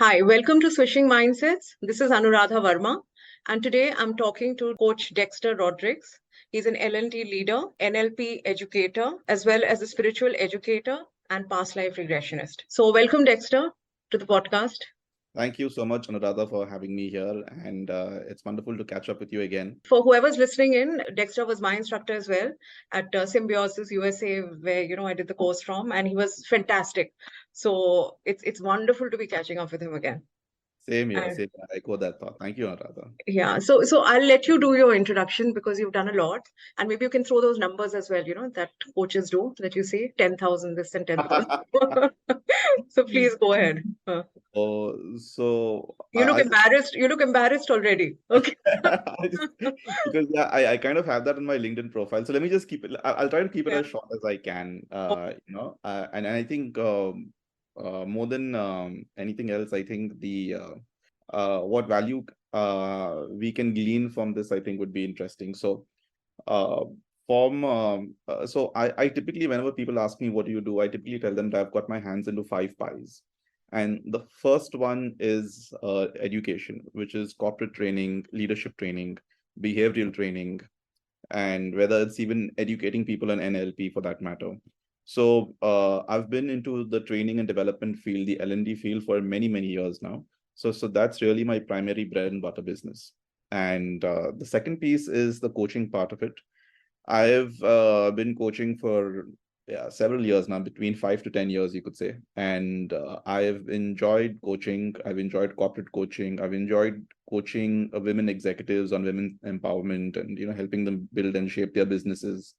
Hi, welcome to Switching Mindsets. This is Anuradha Verma, and today I'm talking to Coach Dexter Rodrigues. He's an LND leader, NLP educator, as well as a spiritual educator and past life regressionist. So, welcome, Dexter, to the podcast. Thank you so much, Anuradha, for having me here. And it's wonderful to catch up with you again. For whoever's listening in, Dexter was my instructor as well at Symbiosis USA, where I did the course from, and he was fantastic. So it's wonderful to be catching up with him again. Same here, And same here. I echo that thought. Thank you, Anuradha. yeah, so I'll let you do your introduction because you've done a lot, and maybe you can throw those numbers as well, that coaches do, that you see 10,000 this and 10,000. So please go ahead. So You look I'll just, embarrassed. You look embarrassed already. Okay. because I kind of have that in my LinkedIn profile. So let me just keep it. I'll try to keep it Yeah. as short as I can. And I think more than anything else, I think the what value we can glean from this, I think, would be interesting. So uh, I typically, whenever people ask me what do you do, I typically tell them that I've got my hands into five pies. And the first one is education, which is corporate training, leadership training, behavioral training, and whether it's even educating people in NLP for that matter. So I've been into the training and development field, the L&D field, for many, many years now. So that's really my primary bread and butter business. And the second piece is the coaching part of it. I've been coaching for several years now, between 5 to 10 years, you could say. And I've enjoyed coaching. I've enjoyed corporate coaching. I've enjoyed coaching women executives on women empowerment and helping them build and shape their businesses.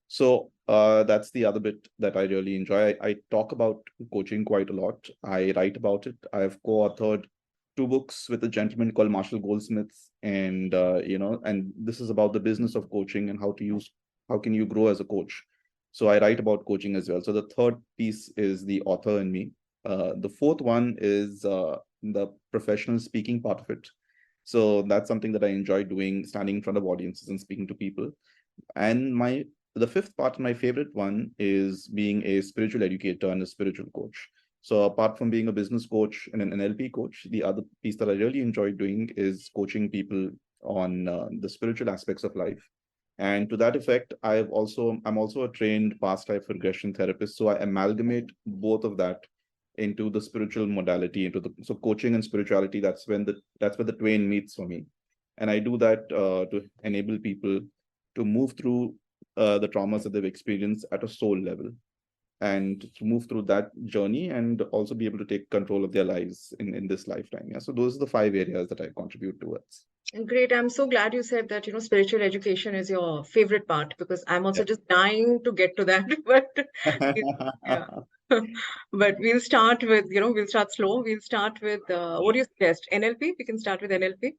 So that's the other bit that I really enjoy. I talk about coaching quite a lot. I write about it. I've co-authored two books with a gentleman called Marshall Goldsmith, and and this is about the business of coaching and how can you grow as a coach. So I write about coaching as well. So the third piece is the author in me. The fourth one is the professional speaking part of it. So that's something that I enjoy doing, standing in front of audiences and speaking to people. And the fifth part, my favorite one, is being a spiritual educator and a spiritual coach. So apart from being a business coach and an NLP coach, the other piece that I really enjoy doing is coaching people on the spiritual aspects of life. And to that effect, I'm also a trained past life regression therapist. So I amalgamate both of that into the spiritual modality, so coaching and spirituality. That's where the twain meets for me. And I do that to enable people to move through the traumas that they've experienced at a soul level, and to move through that journey and also be able to take control of their lives in this lifetime. Yeah. So those are the five areas that I contribute towards. Great. I'm so glad you said that, spiritual education is your favorite part because I'm also Yeah. just dying to get to that. But yeah. But we'll start slow. We'll start with, what do you suggest? NLP? We can start with NLP.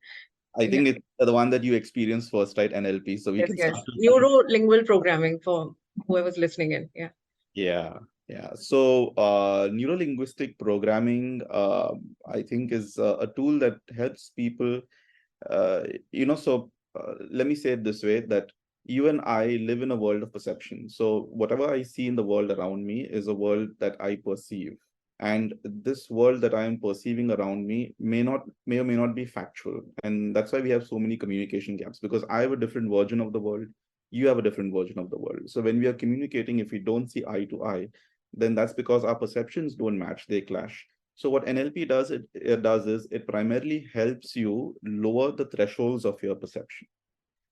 I Yeah. think it's the one that you experienced first, right? NLP. So we Yes, can yes. start with that. Neuro-lingual programming for whoever's listening in. Yeah. Yeah, yeah. So neuro-linguistic programming, I think, is a tool that helps people. Uh, Let me say it this way: that you and I live in a world of perception. So whatever I see in the world around me is a world that I perceive. And this world that I am perceiving around me may or may not be factual. And that's why we have so many communication gaps, because I have a different version of the world, you have a different version of the world. So when we are communicating, if we don't see eye to eye, then that's because our perceptions don't match, they clash. So what NLP does is it primarily helps you lower the thresholds of your perception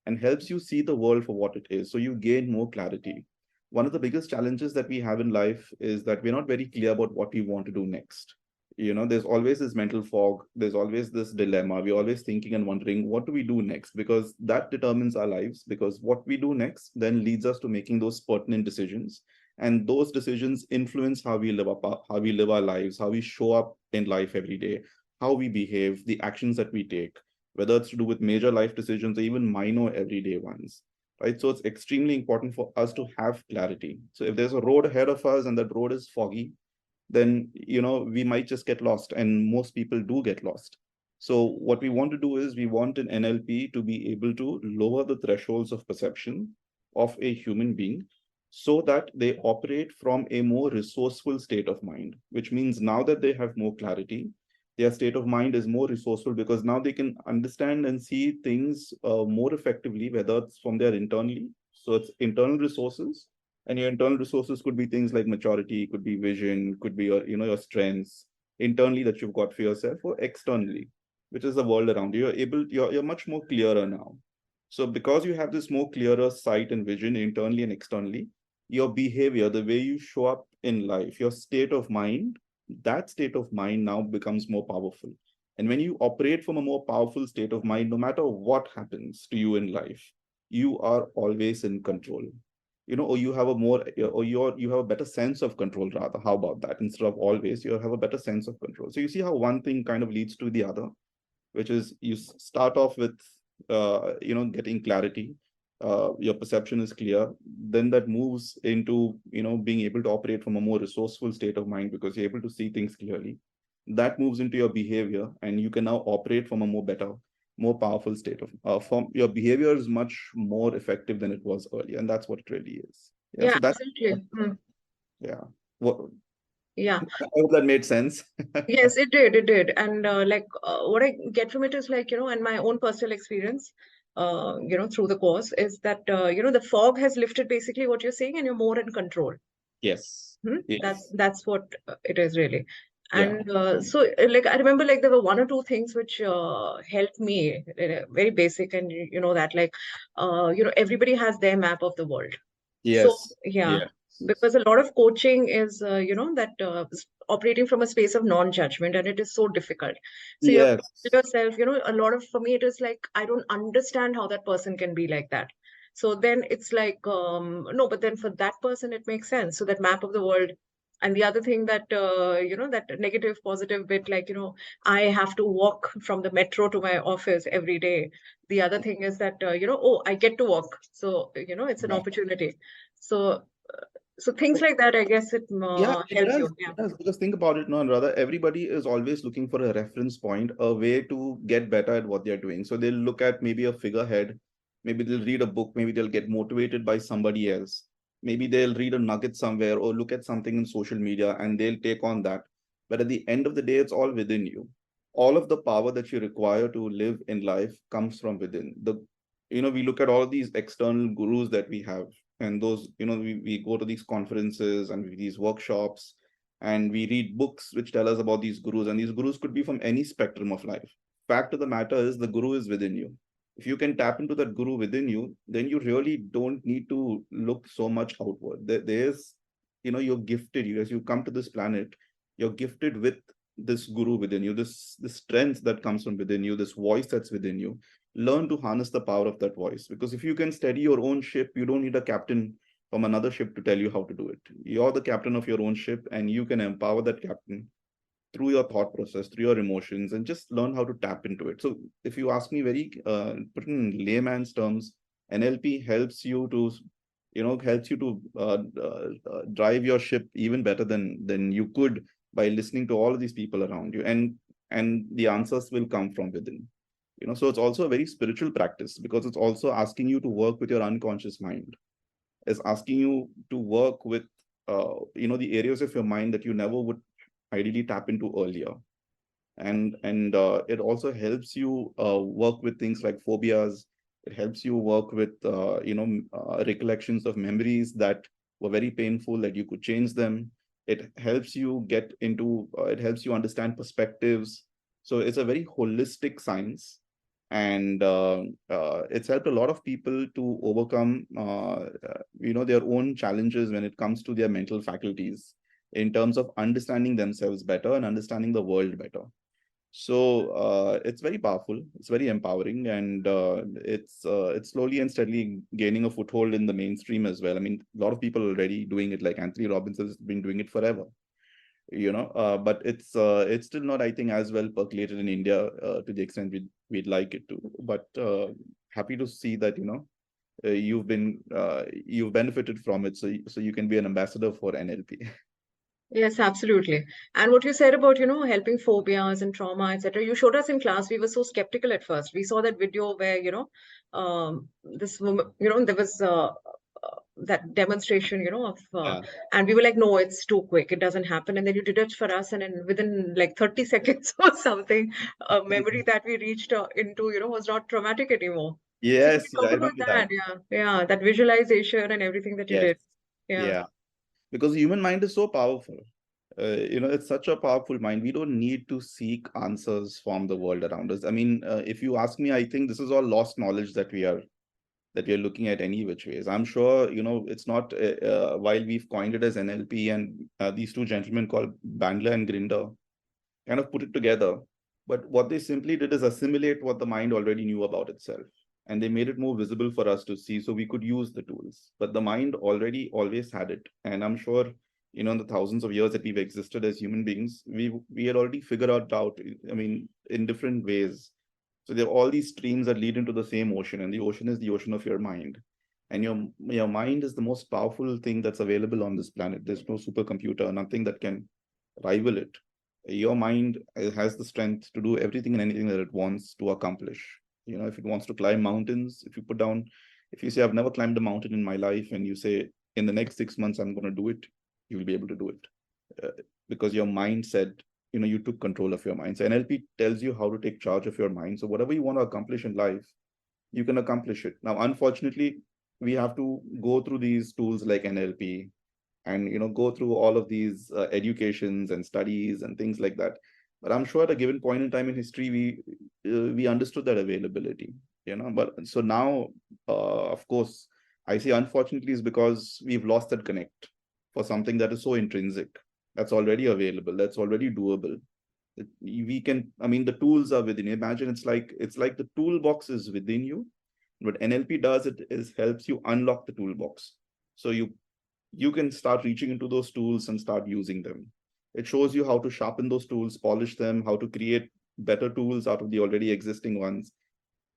and helps you see the world for what it is. So you gain more clarity. One of the biggest challenges that we have in life is that we're not very clear about what we want to do next. There's always this mental fog, there's always this dilemma. We're always thinking and wondering, what do we do next? Because that determines our lives, because what we do next then leads us to making those pertinent decisions. And those decisions influence how we live our lives, how we show up in life every day, how we behave, the actions that we take, whether it's to do with major life decisions or even minor everyday ones, right? So it's extremely important for us to have clarity. So if there's a road ahead of us and that road is foggy, then we might just get lost, and most people do get lost. So what we want to do is we want an NLP to be able to lower the thresholds of perception of a human being so that they operate from a more resourceful state of mind, which means now that they have more clarity, their state of mind is more resourceful because now they can understand and see things more effectively, whether it's from their internally. So it's internal resources, and your internal resources could be things like maturity, could be vision, could be your, your strengths internally that you've got for yourself, or externally, which is the world around you. You're much more clearer now. So because you have this more clearer sight and vision internally and externally, your behavior, the way you show up in life, your state of mind, that state of mind now becomes more powerful. And when you operate from a more powerful state of mind, no matter what happens to you in life, you are always in control. Or you have a more, or you have a better sense of control, rather. How about that? Instead of always, you have a better sense of control. So you see how one thing kind of leads to the other, which is you start off with, getting clarity. Your perception is clear, then that moves into, being able to operate from a more resourceful state of mind because you're able to see things clearly. That moves into your behavior, and you can now operate from a more better, more powerful state of from your behavior is much more effective than it was earlier, and that's what it really is. Yeah, Yeah, so that's, absolutely. yeah, what, Yeah. I hope that made sense. Yes, it did. It did. And what I get from it is and my own personal experience, through the course is that, the fog has lifted basically what you're saying and you're more in control. Yes. Hmm? Yes. That's what it is really. Yeah. And I remember there were one or two things which helped me, very basic, and that everybody has their map of the world. So Yes. yeah, Yes. because a lot of coaching is operating from a space of non-judgment, and it is so difficult. So you have to Yes. tell yourself, a lot of, for me it is like I don't understand how that person can be like that. So then it's like no, but then for that person it makes sense. So that map of the world. And the other thing that that negative positive bit, I have to walk from the metro to my office every day. The other thing is that oh, I get to walk, so it's an Yeah. opportunity. So, so things like that, I guess it Yeah, it helps does. you. Yeah. It does. Because think about it, no, rather, everybody is always looking for a reference point, a way to get better at what they're doing. So they'll look at maybe a figurehead, maybe they'll read a book, maybe they'll get motivated by somebody else. Maybe they'll read a nugget somewhere or look at something in social media and they'll take on that. But at the end of the day, it's all within you. All of the power that you require to live in life comes from within. We look at all of these external gurus that we have, and those, we go to these conferences and these workshops, and we read books which tell us about these gurus, and these gurus could be from any spectrum of life. Fact of the matter is the guru is within you. If you can tap into that guru within you, then you really don't need to look so much outward. There's, you're gifted. As you come to this planet, you're gifted with this guru within you, this strength that comes from within you, this voice that's within you. Learn to harness the power of that voice, because if you can steady your own ship, you don't need a captain from another ship to tell you how to do it. You're the captain of your own ship, and you can empower that captain through your thought process, through your emotions, and just learn how to tap into it. So if you ask me very put in layman's terms, NLP helps you to, drive your ship even better than you could by listening to all of these people around you, and the answers will come from within. So it's also a very spiritual practice, because it's also asking you to work with your unconscious mind. It's asking you to work with the areas of your mind that you never would ideally tap into earlier. And it also helps you work with things like phobias. It helps you work with recollections of memories that were very painful, that you could change them. It helps you get into it helps you understand perspectives. So it's a very holistic science, and it's helped a lot of people to overcome their own challenges when it comes to their mental faculties, in terms of understanding themselves better and understanding the world better. So it's very powerful, it's very empowering, and it's slowly and steadily gaining a foothold in the mainstream as well. I mean, a lot of people are already doing it, like Anthony Robbins has been doing it forever. But it's still not, I think, as well percolated in India to the extent we'd like it to. But happy to see that you've benefited from it, so you can be an ambassador for NLP. Yes, absolutely. And what you said about, helping phobias and trauma, etc. You showed us in class. We were so skeptical at first. We saw that video where, this woman, there was that demonstration, of Yeah. and we were like, no, it's too quick, it doesn't happen. And then you did it for us, and then within like 30 seconds or something, a memory that we reached into, was not traumatic anymore. So can Yes, you yeah, I talk about remember that. that? Yeah, yeah, that visualization and everything that you Yes. did. Yeah. Yeah. Because the human mind is so powerful. It's such a powerful mind. We don't need to seek answers from the world around us. I mean, if you ask me, I think this is all lost knowledge that we are looking at any which ways. I'm sure, it's not, while we've coined it as NLP, and these two gentlemen called Bandler and Grinder kind of put it together. But what they simply did is assimilate what the mind already knew about itself. And they made it more visible for us to see so we could use the tools. But the mind already always had it. And I'm sure, in the thousands of years that we've existed as human beings, we had already figured out, I mean, in different ways. So there are all these streams that lead into the same ocean, and the ocean is the ocean of your mind. And your mind is the most powerful thing that's available on this planet. There's no supercomputer, nothing that can rival it. Your mind has the strength to do everything and anything that it wants to accomplish. If it wants to climb mountains, if you say, I've never climbed a mountain in my life, and you say, in the next 6 months, I'm going to do it, you will be able to do it. Because your mind said, you took control of your mind. So NLP tells you how to take charge of your mind. So whatever you want to accomplish in life, you can accomplish it. Now, unfortunately, we have to go through these tools like NLP, and go through all of these educations and studies and things like that. But I'm sure at a given point in time in history, we understood that availability. But so now, of course, I say unfortunately is because we've lost that connect for something that is so intrinsic, that's already available, that's already doable. We can, I mean, the tools are within you. Imagine it's like the toolbox is within you. What NLP does, it is helps you unlock the toolbox. So you can start reaching into those tools and start using them. It shows you how to sharpen those tools, polish them, how to create better tools out of the already existing ones.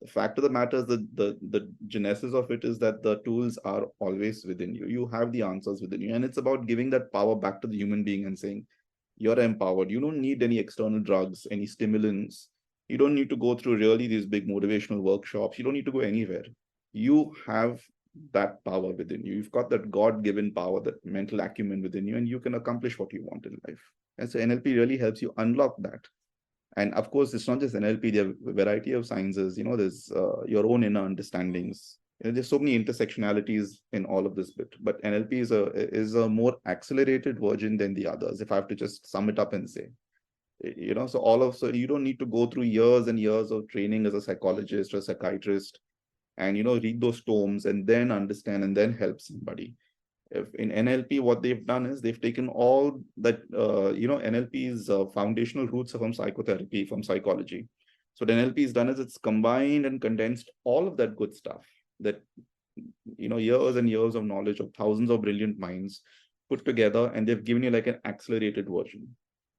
The fact of the matter is that the genesis of it is that the tools are always within you. You have the answers within you. And it's about giving that power back to the human being and saying, you're empowered. You don't need any external drugs, any stimulants. You don't need to go through really these big motivational workshops. You don't need to go anywhere. You have that power within you. You've got that God-given power, that mental acumen within you, and you can accomplish what you want in life. And so NLP really helps you unlock that. And of course, it's not just NLP, there are a variety of sciences. There's your own inner understandings. There's so many intersectionalities in all of this bit. But NLP is a more accelerated version than the others, if I have to just sum it up and say. So you don't need to go through years and years of training as a psychologist or a psychiatrist and read those tomes and then understand and then help somebody. If in NLP, what they've done is they've taken all that, NLP's foundational roots are from psychotherapy, from psychology. So what NLP has done is it's combined and condensed all of that good stuff that, years and years of knowledge of thousands of brilliant minds put together, and they've given you like an accelerated version.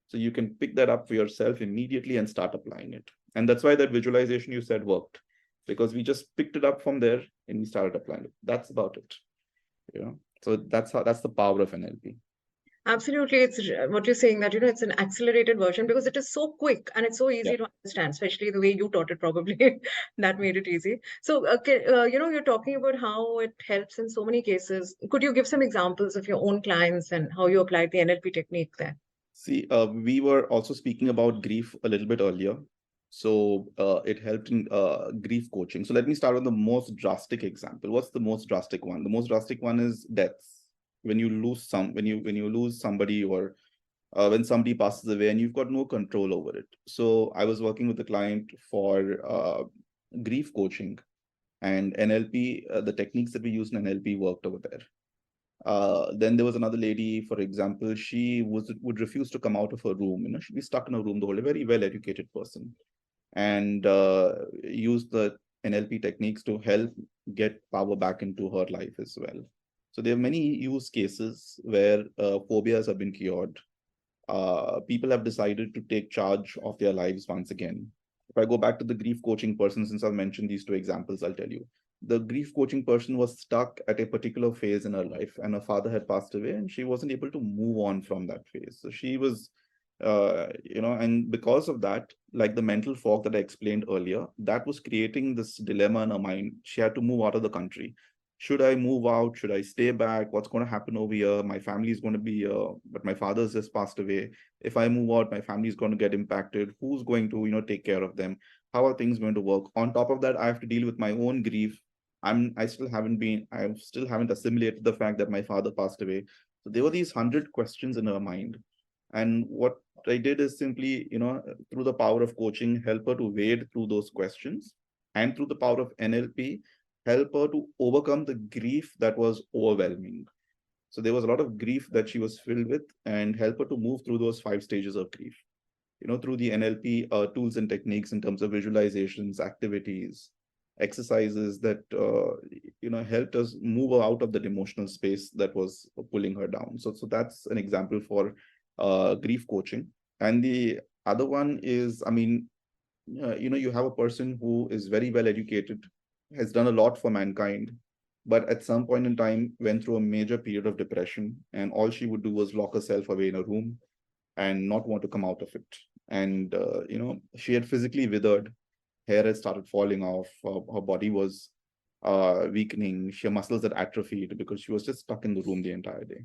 So you can pick that up for yourself immediately and start applying it. And that's why that visualization you said worked, because we just picked it up from there and we started applying it. That's about it. So that's the power of NLP. Absolutely, it's what you're saying that it's an accelerated version because it is so quick and it's so Yeah. easy to understand, especially the way you taught it. Probably that made it easy. So, you're talking about how it helps in so many cases. Could you give some examples of your own clients and how you applied the NLP technique there? See, we were also speaking about grief a little bit earlier. So it helped in grief coaching. So let me start with the most drastic example. What's the most drastic one? The most drastic one is deaths. When you lose somebody, or when somebody passes away and you've got no control over it. So I was working with a client for grief coaching, and NLP, the techniques that we use in NLP worked over there. Then there was another lady, for example, she would refuse to come out of her room. She'd be stuck in a room the whole day, very well-educated person, and use the NLP techniques to help get power back into her life as well. So there are many use cases where phobias have been cured. People have decided to take charge of their lives once again. If I go back to the grief coaching person, since I've mentioned these two examples, I'll tell you. The grief coaching person was stuck at a particular phase in her life, and her father had passed away, and she wasn't able to move on from that phase. So she was, and because of that, like the mental fog that I explained earlier, that was creating this dilemma in her mind. She had to move out of the country. Should I move out? Should I stay back? What's going to happen over here? My family is going to be here, but my father's just passed away. If I move out, my family is going to get impacted. Who's going to, take care of them? How are things going to work? On top of that, I have to deal with my own grief. I still haven't assimilated the fact that my father passed away. So there were these 100 questions in her mind. And what I did is simply, through the power of coaching, help her to wade through those questions, and through the power of NLP, help her to overcome the grief that was overwhelming. So there was a lot of grief that she was filled with, and help her to move through those 5 stages of grief. Through the NLP tools and techniques in terms of visualizations, activities, exercises that helped us move her out of that emotional space that was pulling her down. So that's an example for grief coaching. And the other one is, you have a person who is very well educated, has done a lot for mankind, but at some point in time went through a major period of depression, and all she would do was lock herself away in a room and not want to come out of it. And she had physically withered, hair had started falling off, her body was weakening, her muscles had atrophied because she was just stuck in the room the entire day.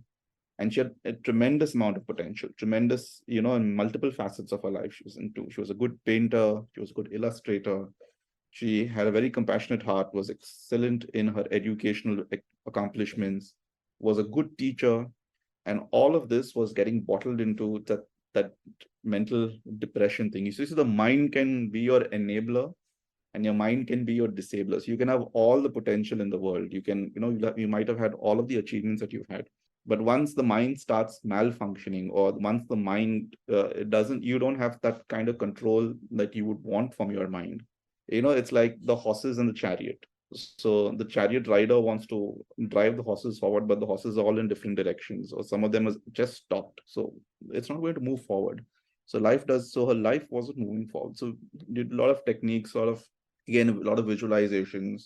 And she had a tremendous amount of potential, tremendous, in multiple facets of her life. She was a good painter, she was a good illustrator, she had a very compassionate heart, was excellent in her educational accomplishments, was a good teacher, and all of this was getting bottled into that mental depression thing. You see, so the mind can be your enabler, and your mind can be your disabler. So you can have all the potential in the world. You can, you might have had all of the achievements that you've had, but once the mind starts malfunctioning, or once the mind you don't have that kind of control that you would want from your mind. It's like the horses and the chariot. So the chariot rider wants to drive the horses forward, but the horses are all in different directions, or some of them has just stopped. So it's not going to move forward. So her life wasn't moving forward. So did a lot of techniques, again, a lot of visualizations,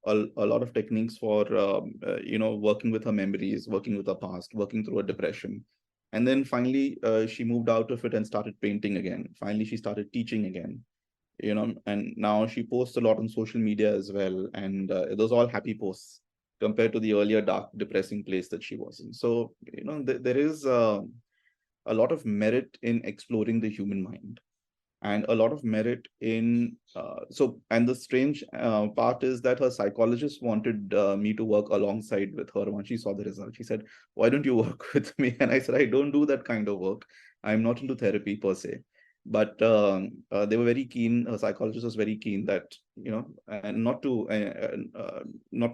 a lot of techniques for working with her memories, working with her past, working through her depression. And then finally she moved out of it and started painting again. Finally she started teaching again, and now she posts a lot on social media as well, and those are all happy posts compared to the earlier dark depressing place that she was in. So there is a lot of merit in exploring the human mind, and a lot of merit in and the strange part is that her psychologist wanted me to work alongside with her. Once she saw the result, she said, "Why don't you work with me?" And I said, "I don't do that kind of work. I'm not into therapy per se." But they were very keen. Her psychologist was very keen that, and not to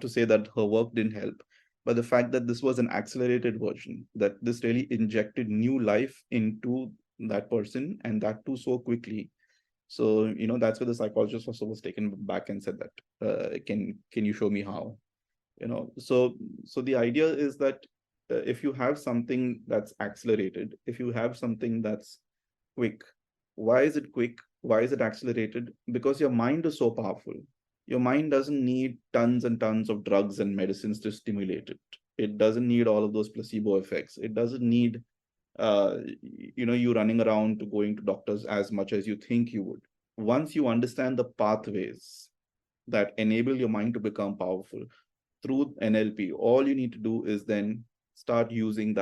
say that her work didn't help, but the fact that this was an accelerated version, that this really injected new life into that person, and that too so quickly. So that's where the psychologist also was taken back and said that, can you show me how? So the idea is that if you have something that's accelerated, if you have something that's quick. Why is it quick? Why is it accelerated? Because your mind is so powerful. Your mind doesn't need tons and tons of drugs and medicines to stimulate it. It doesn't need all of those placebo effects. It doesn't need you running around to going to doctors as much as you think you would. Once you understand the pathways that enable your mind to become powerful through NLP, all you need to do is then start using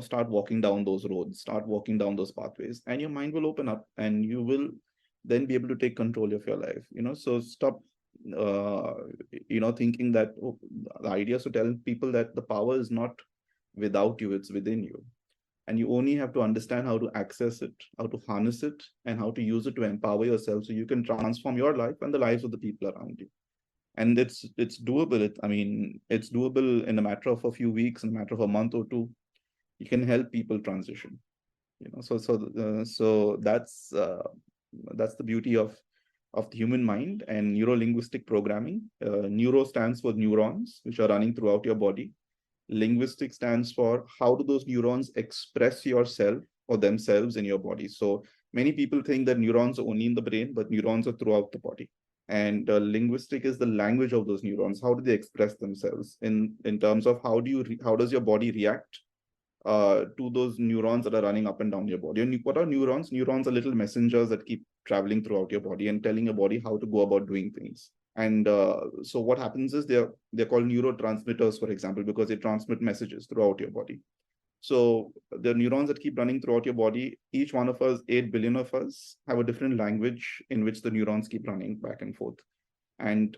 start walking down those roads, start walking down those pathways, and your mind will open up, and you will then be able to take control of your life. So stop thinking that, the idea is to tell people that the power is not without you, it's within you, and you only have to understand how to access it, how to harness it, and how to use it to empower yourself, so you can transform your life and the lives of the people around you. And it's doable. It's doable in a matter of a few weeks, in a matter of a month or two. You can help people transition. So that's the beauty of the human mind and neuro-linguistic programming. Neuro stands for neurons, which are running throughout your body. Linguistic stands for how do those neurons express yourself or themselves in your body. So many people think that neurons are only in the brain, but neurons are throughout the body. And linguistic is the language of those neurons. How do they express themselves in terms of how does your body react to those neurons that are running up and down your body? And what are neurons? Neurons are little messengers that keep traveling throughout your body and telling your body how to go about doing things. And so what happens is they're called neurotransmitters, for example, because they transmit messages throughout your body. So the neurons that keep running throughout your body, each one of us, 8 billion of us, have a different language in which the neurons keep running back and forth. And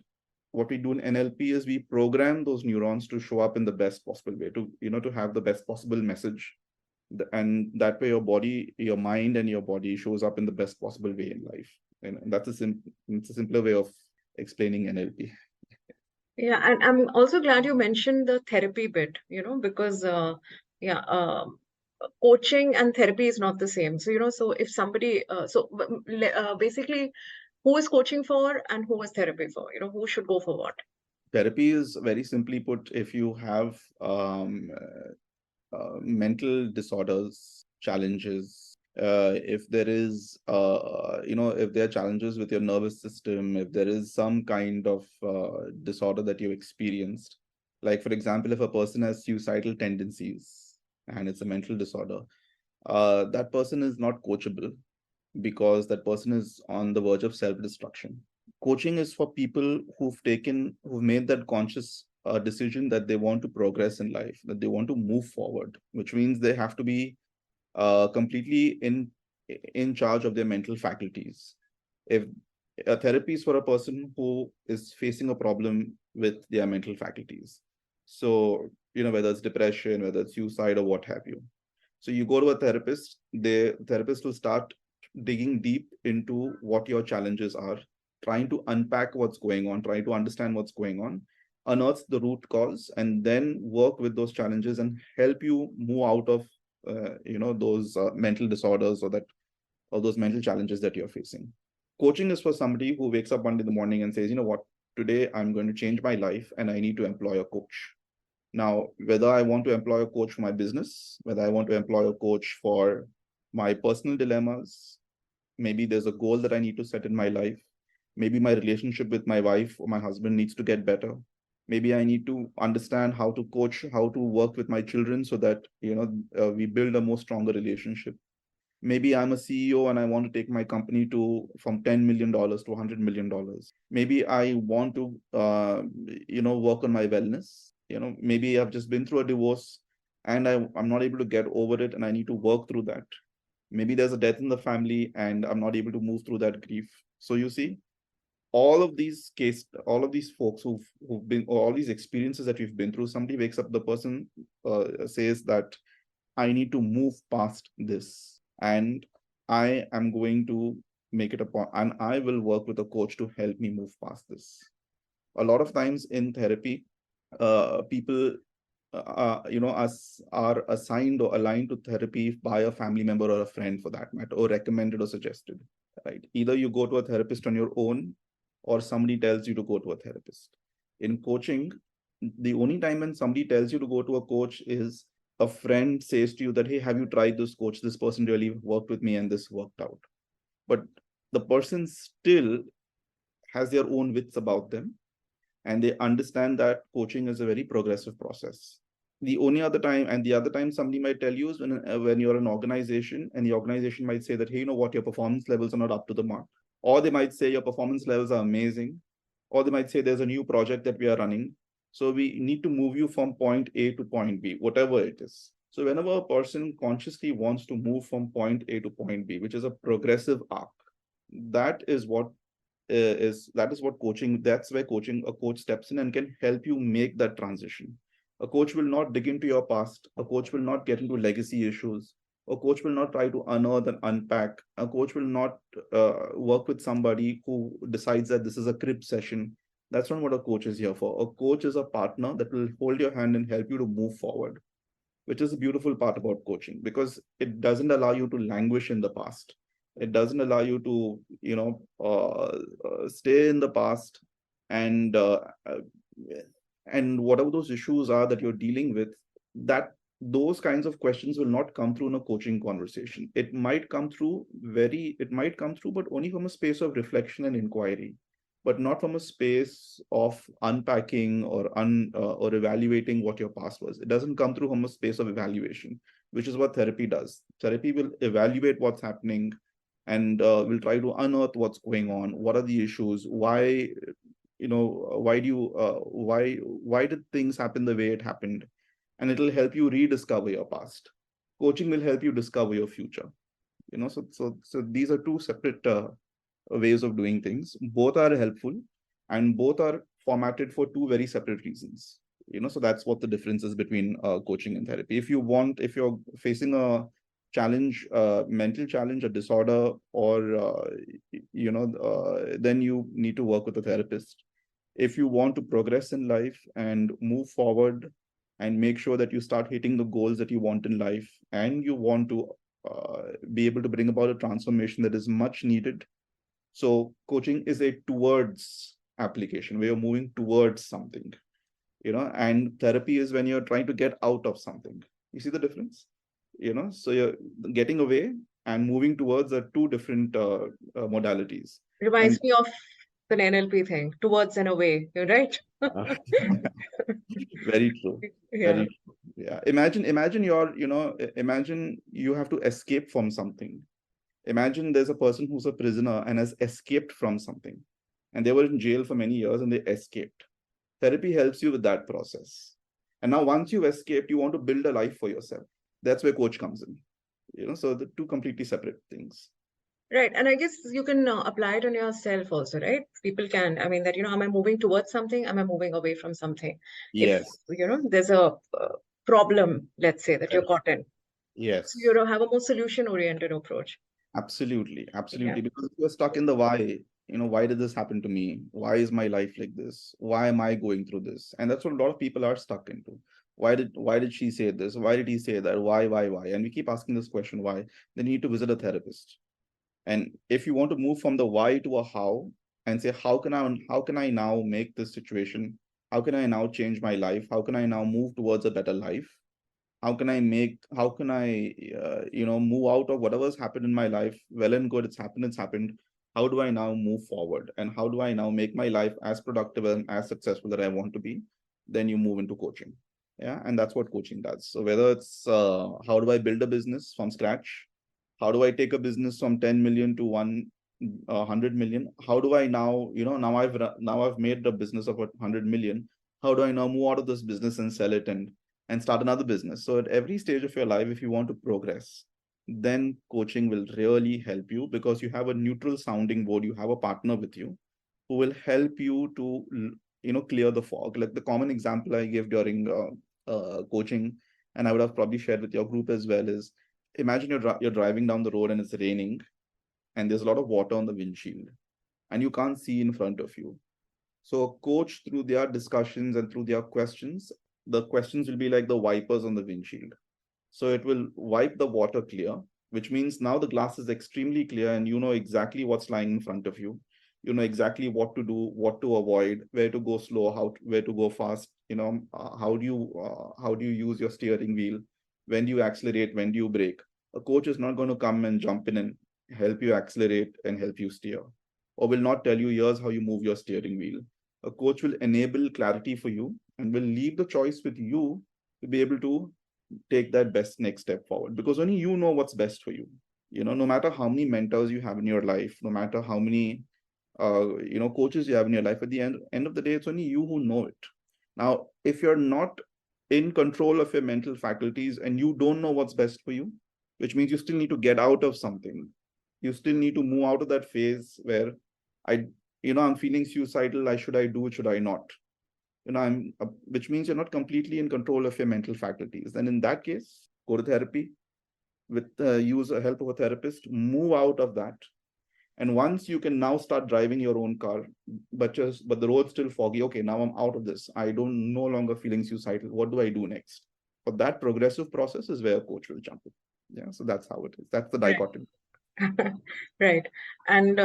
what we do in NLP is we program those neurons to show up in the best possible way, to have the best possible message. And that way your body, your mind and your body shows up in the best possible way in life. And that's it's a simpler way of explaining NLP. Yeah, and I'm also glad you mentioned the therapy bit, because coaching and therapy is not the same. So, so if somebody, basically, who is coaching for and who is therapy for? Who should go for what? Therapy is very simply put, if you have mental disorders, challenges, if there is, if there are challenges with your nervous system, if there is some kind of disorder that you experienced, like for example, if a person has suicidal tendencies and it's a mental disorder, that person is not coachable because that person is on the verge of self-destruction. Coaching is for people who've made that conscious decision that they want to progress in life, that they want to move forward, which means they have to be completely in charge of their mental faculties. If a therapy is for a person who is facing a problem with their mental faculties, so whether it's depression, whether it's suicide, or what have you. So you go to a therapist, the therapist will start digging deep into what your challenges are, trying to unpack what's going on, trying to understand what's going on, unearth the root cause, and then work with those challenges and help you move out of those mental disorders or those mental challenges that you're facing. Coaching is for somebody who wakes up one day in the morning and says, you know what, today I'm going to change my life and I need to employ a coach. Now, whether I want to employ a coach for my business, whether I want to employ a coach for my personal dilemmas, maybe there's a goal that I need to set in my life. Maybe my relationship with my wife or my husband needs to get better. Maybe I need to understand how to coach, how to work with my children so that we build a more stronger relationship. Maybe I'm a CEO and I want to take my company from $10 million to $100 million. Maybe I want to work on my wellness. Maybe I've just been through a divorce and I'm not able to get over it and I need to work through that. Maybe there's a death in the family and I'm not able to move through that grief. So you see, all of these folks who've been, or all these experiences that we've been through, somebody wakes up, the person says that I need to move past this and I am going to make it a point, and I will work with a coach to help me move past this. A lot of times in therapy, people are assigned or aligned to therapy by a family member or a friend for that matter, or recommended or suggested, right? Either you go to a therapist on your own or somebody tells you to go to a therapist. In coaching, the only time when somebody tells you to go to a coach is a friend says to you that, hey, have you tried this coach? This person really worked with me and this worked out. But the person still has their own wits about them and they understand that coaching is a very progressive process. The only other time, and the other time somebody might tell you is when you're an organization and the organization might say that, hey, you know what, your performance levels are not up to the mark. Or they might say your performance levels are amazing. Or they might say there's a new project that we are running. So we need to move you from point A to point B, whatever it is. So whenever a person consciously wants to move from point A to point B, which is a progressive arc, that is what coaching, that's where a coach steps in and can help you make that transition. A coach will not dig into your past. A coach will not get into legacy issues. A coach will not try to unearth and unpack. A coach will not work with somebody who decides that this is a crib session. That's not what a coach is here for. A coach is a partner that will hold your hand and help you to move forward, which is a beautiful part about coaching because it doesn't allow you to languish in the past. It doesn't allow you to, stay in the past and whatever those issues are that you're dealing with, that those kinds of questions will not come through in a coaching conversation. It might come through, but only from a space of reflection and inquiry, but not from a space of unpacking or evaluating what your past was. It doesn't come through from a space of evaluation, which is what therapy does. Therapy will evaluate what's happening and will try to unearth what's going on. What are the issues? Why why did things happen the way it happened, and it'll help you rediscover your past. Coaching will help you discover your future. So these are two separate ways of doing things. Both are helpful, and both are formatted for two very separate reasons. So that's what the difference is between coaching and therapy. If you're facing a challenge, mental challenge, a disorder, or then you need to work with a therapist. If you want to progress in life and move forward and make sure that you start hitting the goals that you want in life, and you want to be able to bring about a transformation that is much needed. So coaching is a towards application where you're moving towards something, and therapy is when you're trying to get out of something. You see the difference? So you're getting away and moving towards are two different modalities. And Reminds me of an NLP thing, towards and away. You're right. very true. Yeah. Very true. Yeah. Imagine you have to escape from something. Imagine there's a person who's a prisoner and has escaped from something, and they were in jail for many years and they escaped. Therapy helps you with that process. And now, once you've escaped, you want to build a life for yourself. That's where coach comes in. So the two completely separate things. Right. And I guess you can apply it on yourself also, right? People can, I mean, that, am I moving towards something? Am I moving away from something? If, Yes. there's a problem, let's say, that you're Yes. caught in. Yes. So, have a more solution-oriented approach. Absolutely. Yeah. Absolutely. Because if you're stuck in the why, why did this happen to me? Why is my life like this? Why am I going through this? And that's what a lot of people are stuck into. Why did she say this? Why did he say that? Why? And we keep asking this question, why? Then you need to visit a therapist. And if you want to move from the why to a how, and say, how can I now make this situation? How can I now change my life? How can I now move towards a better life? How can I move out of whatever's happened in my life? Well and good, it's happened. How do I now move forward? And how do I now make my life as productive and as successful that I want to be? Then you move into coaching. Yeah. And that's what coaching does. So whether it's how do I build a business from scratch? How do I take a business from 10 million to 100 million? How do I now, now I've made the business of 100 million. How do I now move out of this business and sell it and start another business? So at every stage of your life, if you want to progress, then coaching will really help you, because you have a neutral sounding board. You have a partner with you who will help you to clear the fog. Like the common example I gave during coaching, and I would have probably shared with your group as well, is imagine you're driving down the road and it's raining, and there's a lot of water on the windshield, and you can't see in front of you. So a coach, through their discussions and through their questions, the questions will be like the wipers on the windshield. So it will wipe the water clear, which means now the glass is extremely clear and you know exactly what's lying in front of you. You know exactly what to do, what to avoid, where to go slow, where to go fast. How do you use your steering wheel? When do you accelerate? When do you brake? A coach is not going to come and jump in and help you accelerate and help you steer, or will not tell you, here's how you move your steering wheel. A coach will enable clarity for you and will leave the choice with you to be able to take that best next step forward, because only you know what's best for you. No matter how many mentors you have in your life, no matter how many coaches you have in your life, at the end of the day, it's only you who know it. Now, if you're not in control of your mental faculties and you don't know what's best for you, which means you still need to get out of something. You still need to move out of that phase where I'm feeling suicidal. Should I do it? Should I not? Which means you're not completely in control of your mental faculties. And in that case, go to therapy with use the help of a therapist, move out of that. And once you can now start driving your own car, but the road's still foggy. Okay, now I'm out of this. I don't no longer feeling suicidal. What do I do next? But that progressive process is where a coach will jump in. Yeah, so that's how it is. That's the dichotomy. Right. And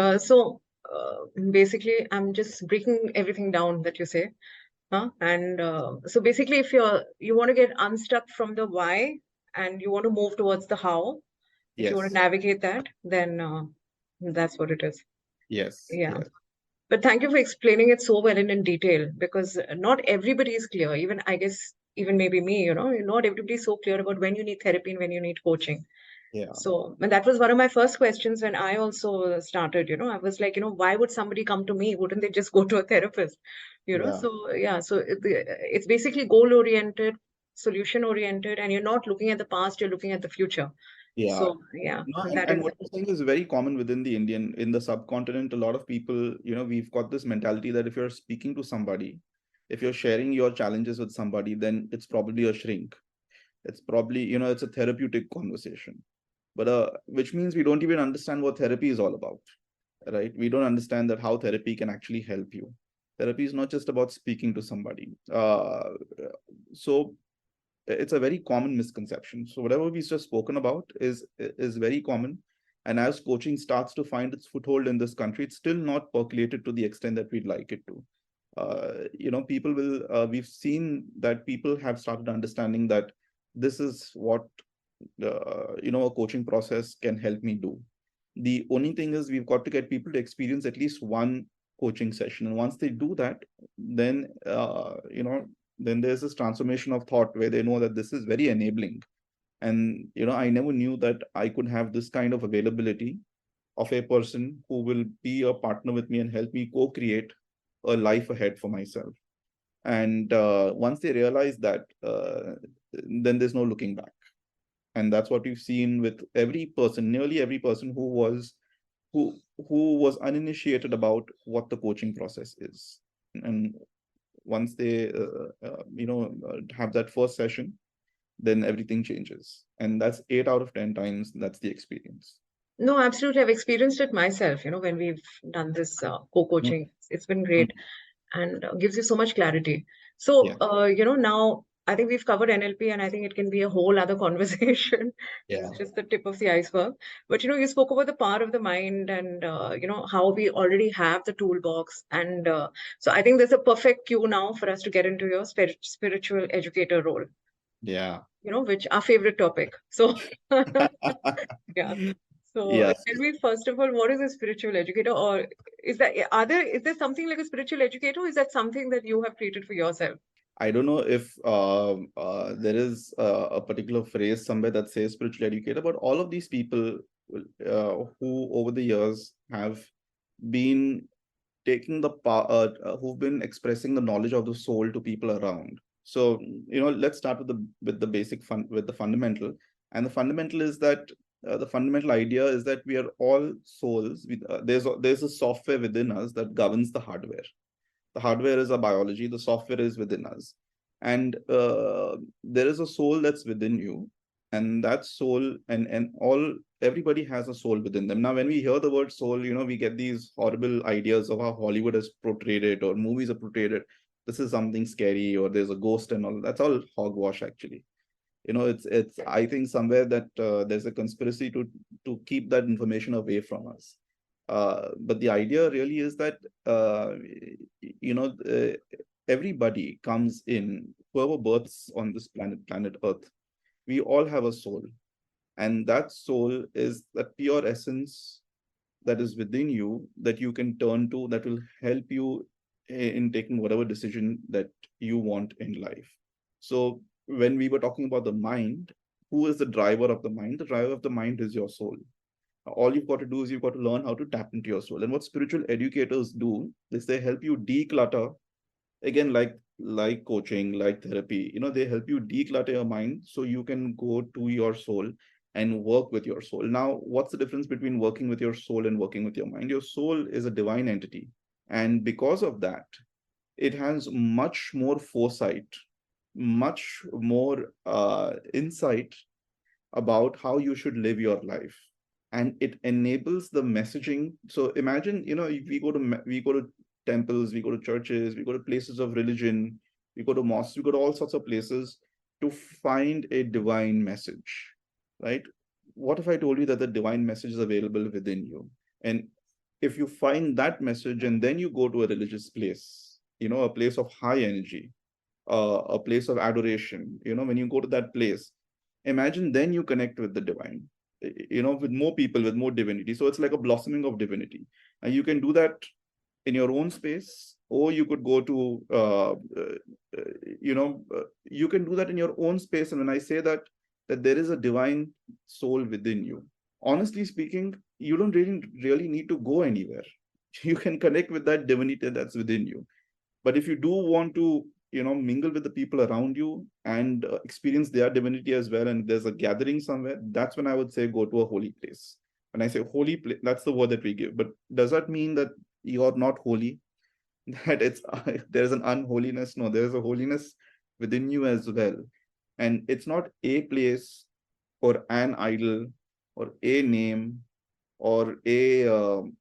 basically, I'm just breaking everything down that you say. And so basically, if you want to get unstuck from the why and you want to move towards the how, if you want to Yes. navigate that, then that's what it is. Yes. Yeah. Yes. But thank you for explaining it so well and in detail, because not everybody is clear. Even I guess, even maybe me, not everybody is so clear about when you need therapy and when you need coaching. Yeah. So, and that was one of my first questions when I also started, I was like, why would somebody come to me? Wouldn't they just go to a therapist? Yeah. So yeah, so it's basically goal oriented, solution oriented, and you're not looking at the past, you're looking at the future. Yeah. So yeah, No, that and is, what you're saying is very common within in the subcontinent. A lot of people, we've got this mentality that if you're speaking to somebody, if you're sharing your challenges with somebody, then it's probably a shrink. It's probably, it's a therapeutic conversation. But which means we don't even understand what therapy is all about, right? We don't understand that how therapy can actually help you. Therapy is not just about speaking to somebody. So it's a very common misconception. So whatever we've just spoken about is very common. And as coaching starts to find its foothold in this country, it's still not percolated to the extent that we'd like it to. People will. We've seen that people have started understanding that this is what a coaching process can help me do. The only thing is we've got to get people to experience at least one coaching session, and once they do that, then then there's this transformation of thought where they know that this is very enabling. And I never knew that I could have this kind of availability of a person who will be a partner with me and help me co-create a life ahead for myself. And once they realize that, then there's no looking back. And that's what we've seen with every person, nearly every person who was uninitiated about what the coaching process is. And once they have that first session, then everything changes. And that's 8 out of 10 times that's the experience. no, absolutely. I've experienced it myself, when we've done this co-coaching. It's been great and gives you so much clarity. So, Yeah. now I think we've covered NLP, and I think it can be a whole other conversation. This Yeah. is just the tip of the iceberg. But, you spoke about the power of the mind and, how we already have the toolbox. And so I think there's a perfect cue now for us to get into your spiritual educator role, Yeah. which our favorite topic. So, yeah. So Yes. tell me first of all, what is a spiritual educator, or is there something like a spiritual educator, or is that something that you have created for yourself? I don't know if there is a particular phrase somewhere that says spiritual educator, but all of these people who over the years have been taking who've been expressing the knowledge of the soul to people around. So let's start with the basic with the fundamental. And the fundamental is that the fundamental idea is that we are all souls. There's a software within us that governs the hardware. The hardware is our biology, the software is within us. And there is a soul that's within you. And that soul and all everybody has a soul within them. Now, when we hear the word soul, we get these horrible ideas of how Hollywood has portrayed it or movies have portrayed it. This is something scary, or there's a ghost and all. That's all hogwash, actually. It's I think somewhere that there's a conspiracy to keep that information away from us. But the idea really is that you know uh, everybody comes in, whoever births on this planet Earth, we all have a soul, and that soul is that pure essence that is within you that you can turn to, that will help you in taking whatever decision that you want in life. So when we were talking about the mind, who is the driver of the mind? The driver of the mind is your soul. All you've got to do is you've got to learn how to tap into your soul. And what spiritual educators do is they help you declutter, again, like coaching, like therapy. They help you declutter your mind so you can go to your soul and work with your soul. Now, what's the difference between working with your soul and working with your mind? Your soul is a divine entity, and because of that, it has much more foresight, much more insight about how you should live your life, and it enables the messaging. So imagine, if we go to temples, we go to churches, we go to places of religion, we go to mosques, we go to all sorts of places to find a divine message, right? What if I told you that the divine message is available within you? And if you find that message and then you go to a religious place, a place of high energy, a place of adoration, when you go to that place, imagine then you connect with the divine, with more people, with more divinity. So it's like a blossoming of divinity, and you can do that in your own space, or you could go to you can do that in your own space. And when I say that, that there is a divine soul within you. Honestly speaking, you don't really need to go anywhere. You can connect with that divinity that's within you. But if you do want to, mingle with the people around you and experience their divinity as well, and there's a gathering somewhere, that's when I would say go to a holy place. When I say holy place, that's the word that we give. But does that mean that you're not holy? That it's there's an unholiness? No, there's a holiness within you as well. And it's not a place or an idol or a name or a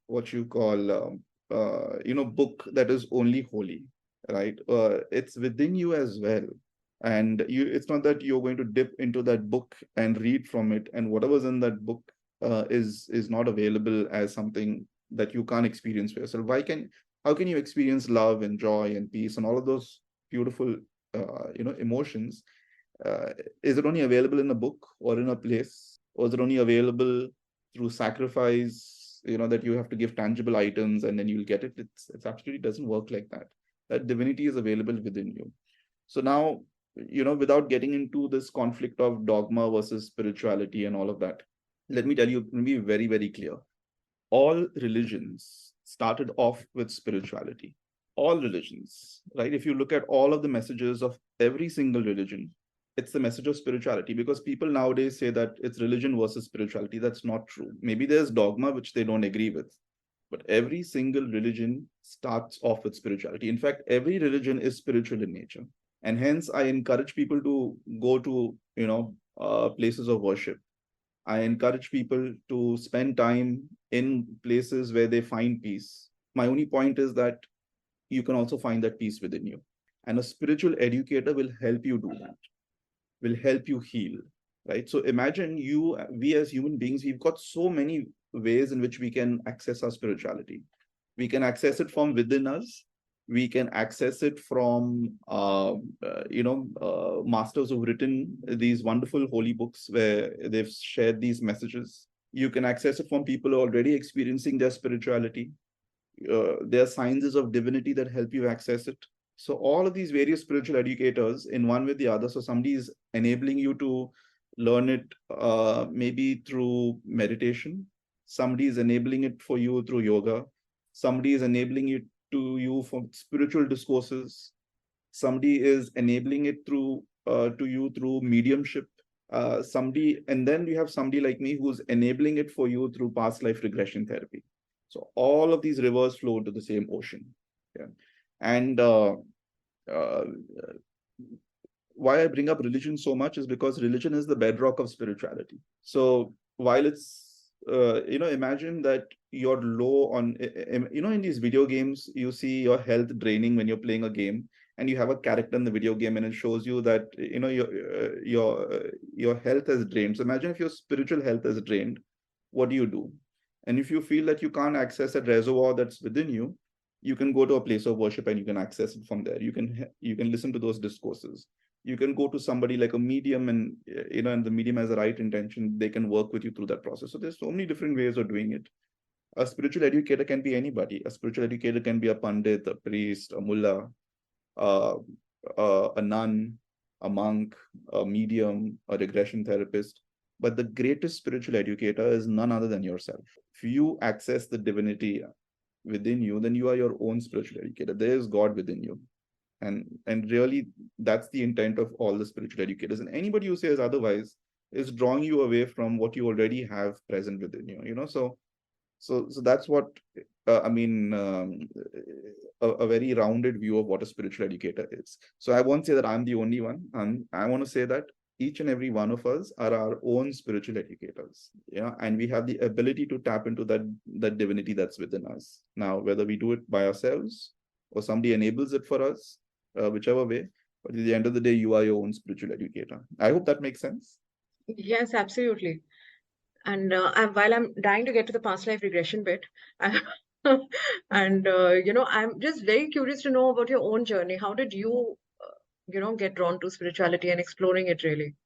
what you call book that is only holy, right? It's within you as well. And it's not that you're going to dip into that book and read from it, and whatever's in that book is not available as something that you can't experience for yourself. How can you experience love and joy and peace and all of those beautiful emotions? Is it only available in a book or in a place, or is it only available through sacrifice, that you have to give tangible items and then you'll get it? It's absolutely doesn't work like that. That divinity is available within you. So now, without getting into this conflict of dogma versus spirituality and all of that, let me tell you, be very, very clear. All religions started off with spirituality. All religions, right? If you look at all of the messages of every single religion, it's the message of spirituality, because people nowadays say that it's religion versus spirituality. That's not true. Maybe there's dogma which they don't agree with, but every single religion starts off with spirituality. In fact, every religion is spiritual in nature. And hence, I encourage people to go to, places of worship. I encourage people to spend time in places where they find peace. My only point is that you can also find that peace within you. And a spiritual educator will help you do that, will help you heal, right? So imagine we as human beings, we've got so many ways in which we can access our spirituality. We can access it from within us. We can access it from, masters who've written these wonderful holy books where they've shared these messages. You can access it from people who are already experiencing their spirituality. There are sciences of divinity that help you access it. So all of these various spiritual educators in one way or the other. So somebody is enabling you to learn it maybe through meditation. Somebody is enabling it for you through yoga. Somebody is enabling it to you from spiritual discourses. Somebody is enabling it to you through mediumship. And then we have somebody like me who's enabling it for you through past life regression therapy. So all of these rivers flow into the same ocean. Yeah. And why I bring up religion so much is because religion is the bedrock of spirituality. So while it's, imagine that you're low on, in these video games, you see your health draining when you're playing a game, and you have a character in the video game and it shows you that, your health has drained. So imagine if your spiritual health is drained, what do you do? And if you feel that you can't access a reservoir that's within you, you can go to a place of worship and you can access it from there. You can listen to those discourses. You can go to somebody like a medium, and and the medium has the right intention, they can work with you through that process. So there's so many different ways of doing it. A spiritual educator can be anybody. A spiritual educator can be a pandit, a priest, a mullah, a nun, a monk, a medium, a regression therapist. But the greatest spiritual educator is none other than yourself. If you access the divinity within you, then you are your own spiritual educator. There is God within you. And really, that's the intent of all the spiritual educators. And anybody who says otherwise is drawing you away from what you already have present within you. So that's what I mean. A very rounded view of what a spiritual educator is. So I won't say that I'm the only one. I want to say that each and every one of us are our own spiritual educators. And we have the ability to tap into that divinity that's within us. Now, whether we do it by ourselves or somebody enables it for us, whichever way, but at the end of the day, you are your own spiritual educator. I hope that makes sense. Yes, absolutely. And while I'm dying to get to the past life regression bit, and I'm just very curious to know about your own journey. How did you, get drawn to spirituality and exploring it really?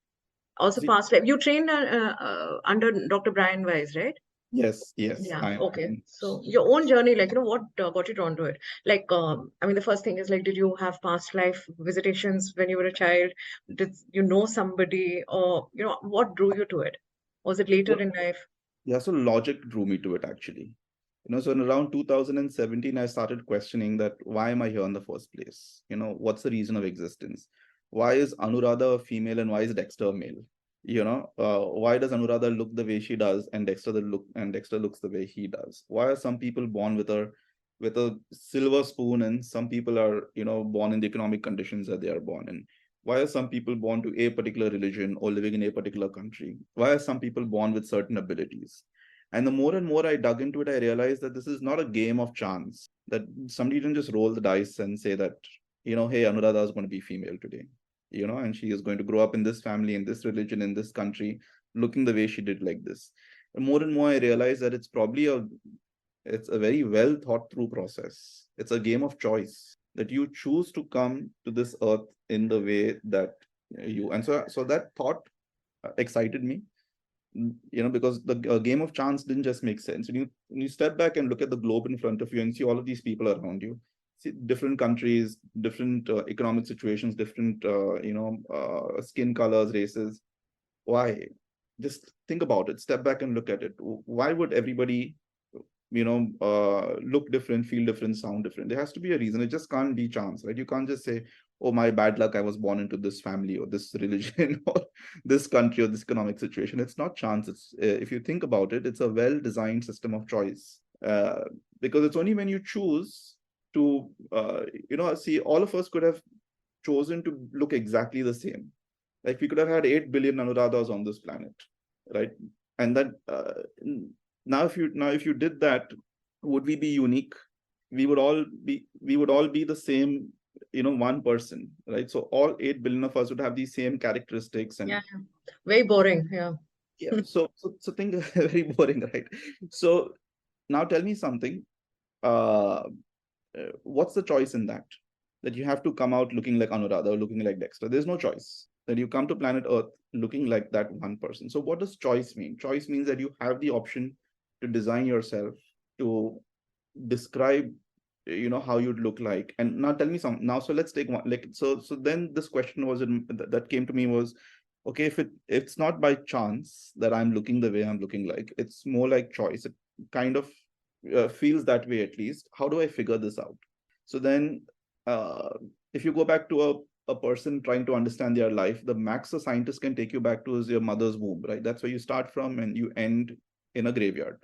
Also, See, past life. You trained under Dr. Brian Weiss, right? Yes, yes, Yeah, I okay. am. So your own journey, like, what got you drawn to it? Like, I mean, the first thing is like, did you have past life visitations when you were a child? Did you know somebody, or what drew you to it? Was it later So, in life? yeah, so logic drew me to it actually. So in around 2017, I started questioning that why am I here in the first place? What's the reason of existence? Why is Anuradha a female and why is Dexter a male? Why does Anuradha look the way she does and Dexter looks the way he does? Why are some people born with a silver spoon and some people are born in the economic conditions that they are born in? Why are some people born to a particular religion or living in a particular country? Why are some people born with certain abilities? And the more and more I dug into it, I realized that this is not a game of chance, that somebody didn't just roll the dice and say that, hey, Anuradha is going to be female today, and she is going to grow up in this family, in this religion, in this country, looking the way she did like this. And more I realized that it's a very well thought through process. It's a game of choice that you choose to come to this earth in the way that so that thought excited me, because the game of chance didn't just make sense. When you step back and look at the globe in front of you and see all of these people around you, see different countries, different economic situations, different skin colors, races. Why? Just think about it. Step back and look at it. Why would everybody look different, feel different, sound different? There has to be a reason. It just can't be chance, right? You can't just say, oh, my bad luck, I was born into this family or this religion or this country or this economic situation. It's not chance. It's if you think about it, it's a well designed system of choice, because it's only when you choose to see, all of us could have chosen to look exactly the same. Like we could have had 8 billion Anuradhas on this planet, right? And that now if you did that, would we be unique? We would all be the same, one person, right? So all 8 billion of us would have these same characteristics. And Yeah, very boring. Yeah. yeah, so think very boring, right? So now tell me something. uh what's the choice in that? That you have to come out looking like Anuradha or looking like Dexter. There's no choice. That you come to planet Earth looking like that one person. So what does choice mean? Choice means that you have the option to design yourself, to describe how you'd look like. And now tell me some now, so let's take one, like, so then this question that came to me was, okay, if it's not by chance that I'm looking the way I'm looking like, it's more like choice. It kind of feels that way, at least. How do I figure this out? So then, uh, if you go back to a person trying to understand their life, the max a scientist can take you back to is your mother's womb, right? That's where you start from and you end in a graveyard,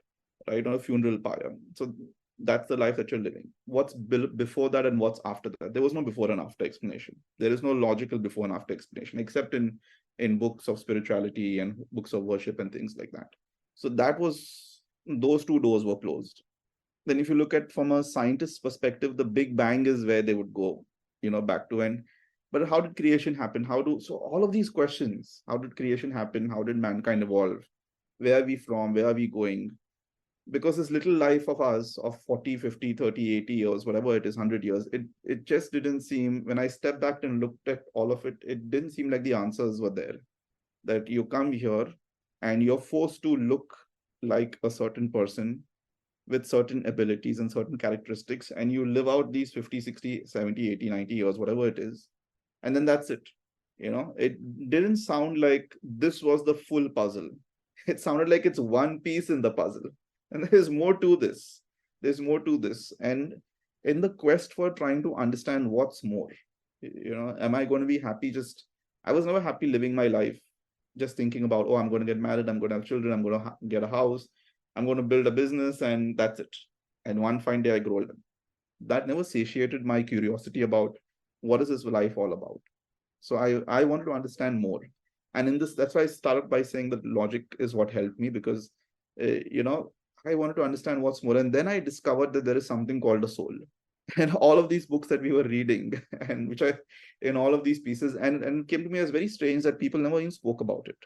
right? On a funeral pyre. So that's the life that you're living. What's before that and what's after that? There was no before and after explanation. There is no logical before and after explanation, except in books of spirituality and books of worship and things like that. So those two doors were closed. Then if you look at from a scientist's perspective, the big bang is where they would go, back to. And but how did creation happen? So all of these questions: how did creation happen? How did mankind evolve? Where are we from? Where are we going? Because this little life of us of 40, 50, 30, 80 years, whatever it is, 100 years, it just didn't seem, when I stepped back and looked at all of it, it didn't seem like the answers were there. That you come here and you're forced to look like a certain person with certain abilities and certain characteristics, and you live out these 50, 60, 70, 80, 90 years, whatever it is, and then that's it. It didn't sound like this was the full puzzle. It sounded like it's one piece in the puzzle, and there's more to this. And in the quest for trying to understand what's more, am I going to be happy? Just I was never happy living my life just thinking about, oh, I'm going to get married, I'm going to have children, I'm going to get a house, I'm going to build a business, and that's it. And one fine day I grow old. That never satiated my curiosity about what is this life all about. So I wanted to understand more. And in this, that's why I started by saying that logic is what helped me, because I wanted to understand what's more. And then I discovered that there is something called a soul. And all of these books that we were reading, and which I in all of these pieces, and came to me as very strange that people never even spoke about it.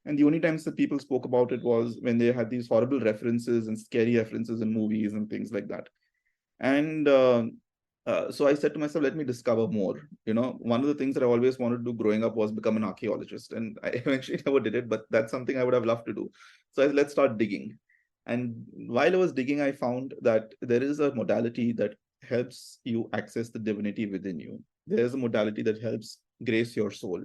And the only times that people spoke about it was when they had these horrible references and scary references in movies and things like that. And so I said to myself, let me discover more. One of the things that I always wanted to do growing up was become an archaeologist, and I eventually never did it, but that's something I would have loved to do. So let's start digging. And while I was digging, I found that there is a modality that helps you access the divinity within you. There is a modality that helps grace your soul,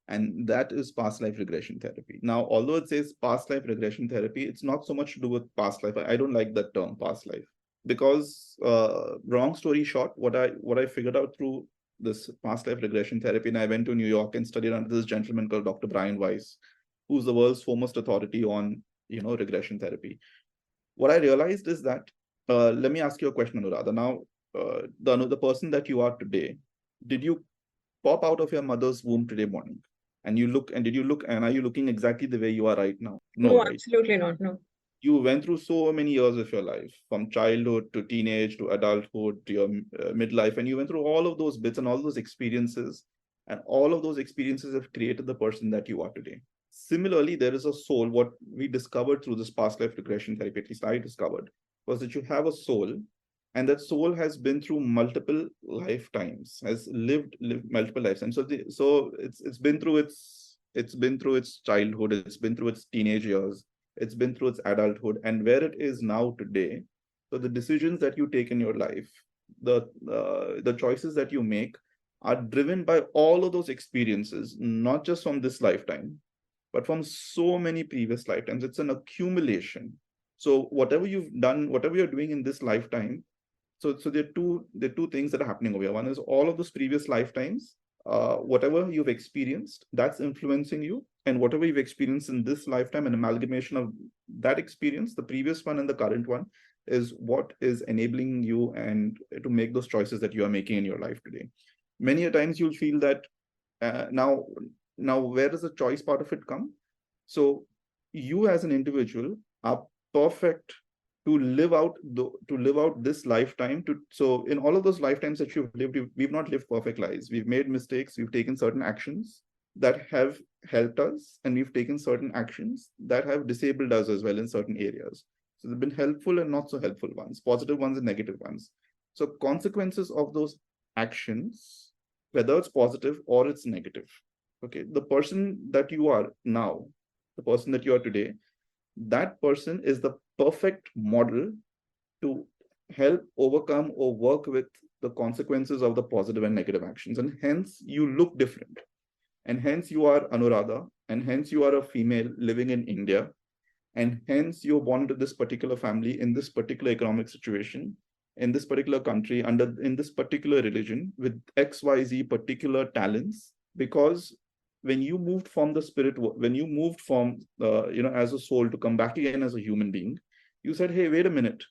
and that is past life regression therapy. Now, although it says past life regression therapy, it's not so much to do with past life. I don't like that term, past life, because long story short, what I figured out through this past life regression therapy, and I went to New York and studied under this gentleman called Dr. Brian Weiss, who's the world's foremost authority on regression therapy. What I realized is that, let me ask you a question, Anuradha. Now, the person that you are today, did you pop out of your mother's womb today morning? And you look, and did you look, and are you looking exactly the way you are right now? No, No, right? absolutely not. No. You went through so many years of your life, from childhood to teenage to adulthood to your midlife, and you went through all of those bits and all those experiences, and all of those experiences have created the person that you are today. Similarly, there is a soul. What we discovered through this past life regression therapy, at least I discovered, was that you have a soul, and that soul has been through multiple lifetimes, has lived multiple lives, and so it's been through its childhood, it's been through its teenage years, it's been through its adulthood, and where it is now today. So the decisions that you take in your life, the choices that you make, are driven by all of those experiences, not just from this lifetime, but from so many previous lifetimes. It's an accumulation. So whatever you've done, whatever you're doing in this lifetime, so there are two things that are happening over here. One is all of those previous lifetimes, whatever you've experienced, that's influencing you, and whatever you've experienced in this lifetime, an amalgamation of that experience, the previous one and the current one, is what is enabling you and to make those choices that you are making in your life today. Many a times you'll feel that, now where does the choice part of it come? So you as an individual are perfect to live out this lifetime. So in all of those lifetimes that you've lived, we've not lived perfect lives. We've made mistakes, we've taken certain actions that have helped us, and we've taken certain actions that have disabled us as well in certain areas. So there've been helpful and not so helpful ones, positive ones and negative ones. So consequences of those actions, whether it's positive or it's negative, okay, the person that you are now, the person that you are today, that person is the perfect model to help overcome or work with the consequences of the positive and negative actions. And hence you look different. And hence you are Anuradha. And hence you are a female living in India. And hence you're born to this particular family in this particular economic situation, in this particular country, in this particular religion, with XYZ particular talents. Because when you moved from the spirit, when you moved from as a soul to come back again as a human being, you said, hey, wait a minute.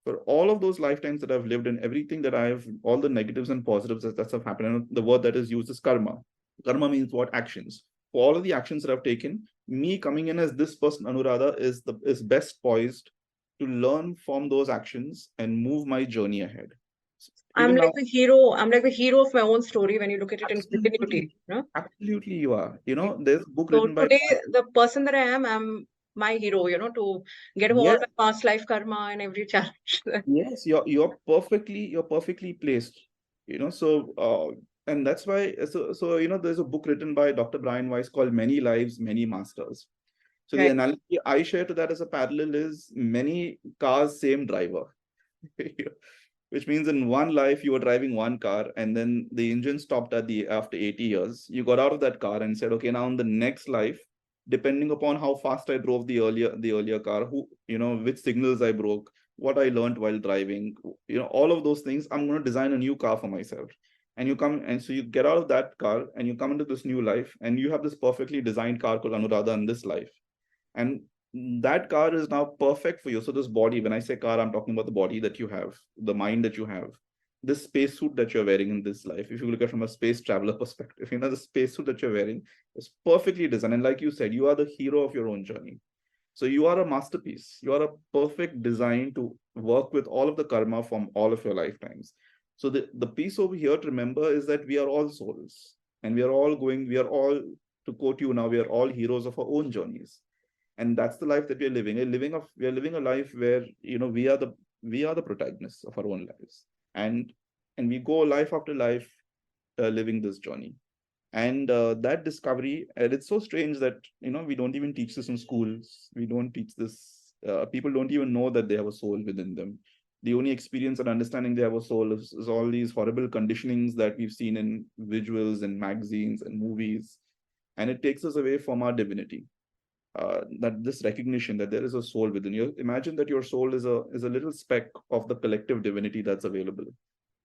For all of those lifetimes that I've lived and everything that I've, all the negatives and positives that have happened, and the word that is used is karma. Karma means what? Actions. For all of the actions that I've taken, me coming in as this person, Anuradha, is best poised to learn from those actions and move my journey ahead. I'm Even like now, the hero. I'm like the hero of my own story when you look at it in absolutely, continuity. No? absolutely, you are. Yeah. There's a book So written by, today, the person that I am, I'm my hero, to get over all yes, my past life karma and every challenge. yes, you're perfectly placed. So and that's why, so there's a book written by Dr. Brian Weiss called Many Lives, Many Masters. So the Right. analogy I share to that as a parallel is many cars, same driver. Which means in one life you were driving one car, and then the engine stopped after 80 years. You got out of that car and said, okay, now in the next life, depending upon how fast I drove the earlier car, which signals I broke, what I learned while driving, all of those things, I'm going to design a new car for myself. And you come, and so you get out of that car and you come into this new life, and you have this perfectly designed car called Anuradha in this life. And that car is now perfect for you. So this body, when I say car, I'm talking about the body that you have, the mind that you have, this spacesuit that you're wearing in this life. If you look at it from a space traveler perspective, the spacesuit that you're wearing is perfectly designed. And like you said, you are the hero of your own journey. So you are a masterpiece. You are a perfect design to work with all of the karma from all of your lifetimes. So the piece over here to remember is that we are all souls, and we are all, to quote you now, we are all heroes of our own journeys. And that's the life that we are living. We are living a life where we are the protagonists of our own lives, and we go life after life, living this journey. And that discovery, and it's so strange that we don't even teach this in schools. We don't teach this People don't even know that they have a soul within them. The only experience and understanding they have a soul is all these horrible conditionings that we've seen in visuals and magazines and movies, and it takes us away from our divinity. That this recognition that there is a soul within you. Imagine that your soul is a little speck of the collective divinity that's available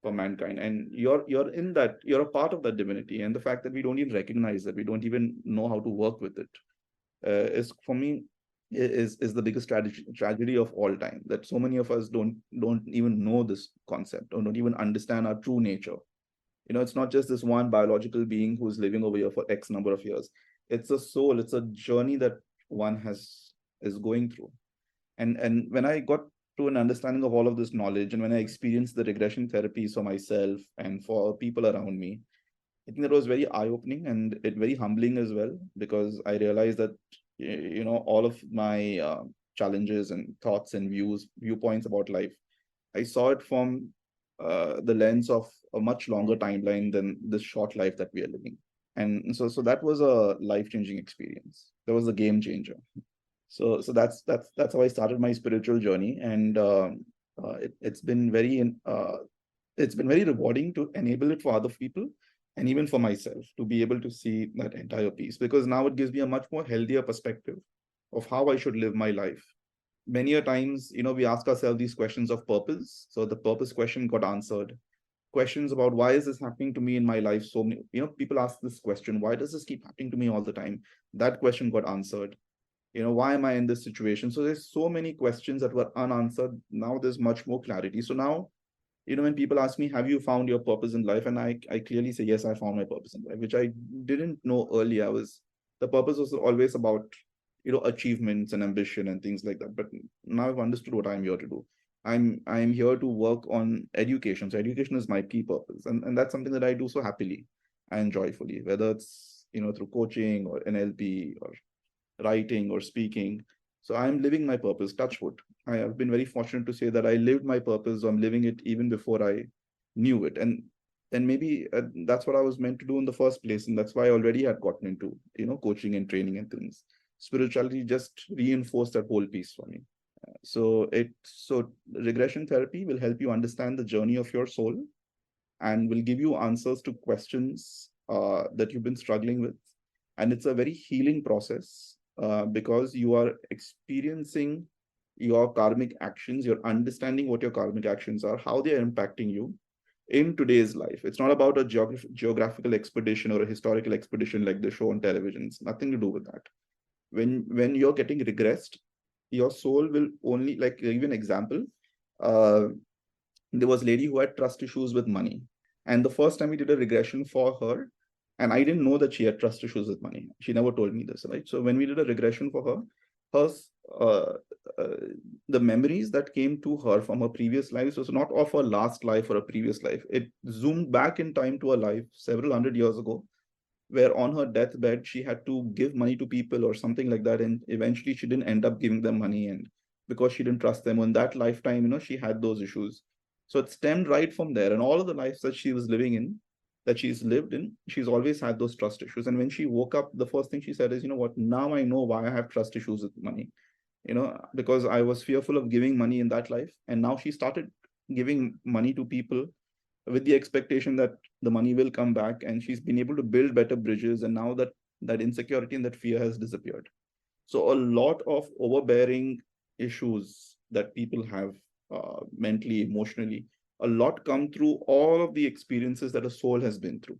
for mankind, and you're in that, you're a part of that divinity. And the fact that we don't even recognize that, we don't even know how to work with it, is for me is the biggest tragedy of all time, that so many of us don't even know this concept, or don't even understand our true nature. It's not just this one biological being who's living over here for X number of years. It's a soul, it's a journey that one is going through. And when I got to an understanding of all of this knowledge, and when I experienced the regression therapies for myself and for people around me, I think that was very eye-opening, and it very humbling as well, because I realized that all of my challenges and thoughts and viewpoints about life, I saw it from the lens of a much longer timeline than this short life that we are living. And so that was a life-changing experience. That was a game changer. So that's how I started my spiritual journey, and it's been very rewarding to enable it for other people, and even for myself to be able to see that entire piece, because now it gives me a much more healthier perspective of how I should live my life. Many a times, we ask ourselves these questions of purpose. So the purpose question got answered. Questions about why is this happening to me in my life? So many, people ask this question, why does this keep happening to me all the time? That question got answered. Why am I in this situation? So there's so many questions that were unanswered. Now there's much more clarity. So now, when people ask me, have you found your purpose in life? And I clearly say, yes, I found my purpose in life, which I didn't know earlier. The purpose was always about, achievements and ambition and things like that. But now I've understood what I'm here to do. I'm here to work on education. So education is my key purpose. And that's something that I do so happily and joyfully, whether it's, through coaching or NLP or writing or speaking. So I'm living my purpose, touch wood. I have been very fortunate to say that I lived my purpose. So I'm living it even before I knew it. And maybe that's what I was meant to do in the first place. And that's why I already had gotten into, coaching and training and things. Spirituality just reinforced that whole piece for me. So regression therapy will help you understand the journey of your soul, and will give you answers to questions that you've been struggling with. And it's a very healing process, because you are experiencing your karmic actions, you're understanding what your karmic actions are, how they are impacting you in today's life. It's not about a geographical expedition or a historical expedition like the show on television. It's nothing to do with that. When you're getting regressed, your soul will only, like, give you an example. There was a lady who had trust issues with money, and the first time we did a regression for her, and I didn't know that she had trust issues with money. She never told me this, right? So when we did a regression for her, the memories that came to her from her previous lives was not of her last life or a previous life. It zoomed back in time to a life several hundred years ago, where on her deathbed she had to give money to people or something like that, and eventually she didn't end up giving them money, and because she didn't trust them in that lifetime, she had those issues. So it stemmed right from there, and all of the lives that she was living in, that she's lived in, she's always had those trust issues. And when she woke up, the first thing she said is, what, now I know why I have trust issues with money, because I was fearful of giving money in that life. And now she started giving money to people with the expectation that the money will come back, and she's been able to build better bridges, and now that insecurity and that fear has disappeared. So a lot of overbearing issues that people have, mentally, emotionally, a lot come through all of the experiences that a soul has been through.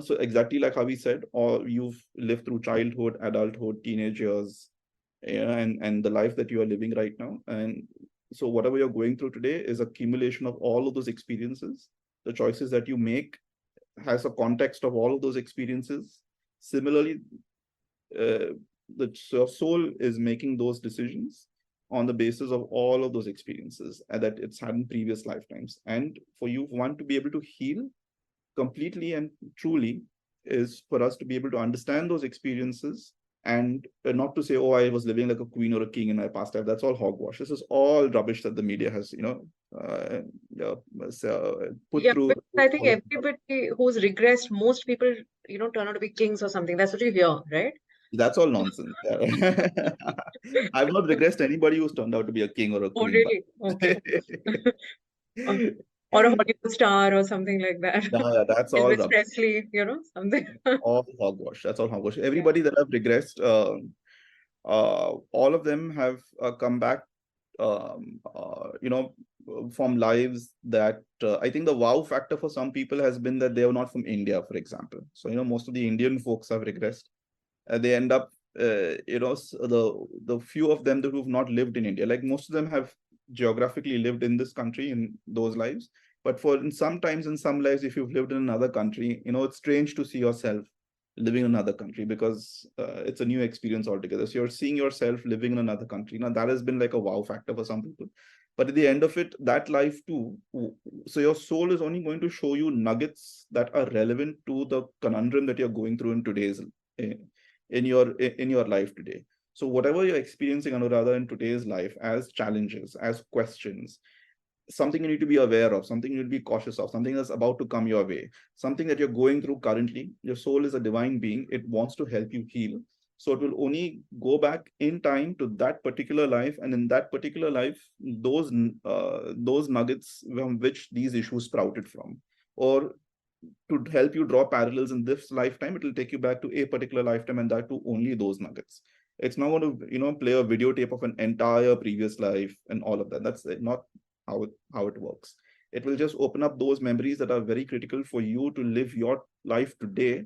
So exactly like how we said, or you've lived through childhood, adulthood, teenage years, and the life that you are living right now. And so whatever you're going through today is accumulation of all of those experiences. The choices that you make has a context of all of those experiences. Similarly, your soul is making those decisions on the basis of all of those experiences that it's had in previous lifetimes. And for you, one, to be able to heal completely and truly, is for us to be able to understand those experiences, and not to say, oh, I was living like a queen or a king in my past life. That's all hogwash. This is all rubbish that the media has, put through. I think everybody who's regressed, most people, turn out to be kings or something. That's what you hear, right? That's all nonsense. Yeah. I've not regressed anybody who's turned out to be a king or a Oh, queen, but really? Okay. Or or a Hollywood star or something like that. yeah, that's all Elvis rubbish. Presley, something. All hogwash. That's all hogwash. Yeah. Everybody that I've regressed, all of them have come back, from lives that I think the wow factor for some people has been that they are not from India, for example. So, most of the Indian folks have regressed. They end up, the few of them that who've not lived in India, like most of them have geographically lived in this country in those lives. But sometimes in some lives, if you've lived in another country, it's strange to see yourself living in another country because it's a new experience altogether. So you're seeing yourself living in another country. Now that has been like a wow factor for some people. But at the end of it, that life too, so your soul is only going to show you nuggets that are relevant to the conundrum that you're going through in today's in your life today. So whatever you're experiencing, Anuradha, in today's life as challenges, as questions, something you need to be aware of, something you need to be cautious of, something that's about to come your way, something that you're going through currently. Your soul is a divine being. It wants to help you heal. So it will only go back in time to that particular life, and in that particular life, those nuggets from which these issues sprouted from, or to help you draw parallels in this lifetime, it will take you back to a particular lifetime, and that to only those nuggets. It's not going to, play a videotape of an entire previous life and all of that. That's not how it works. It will just open up those memories that are very critical for you to live your life today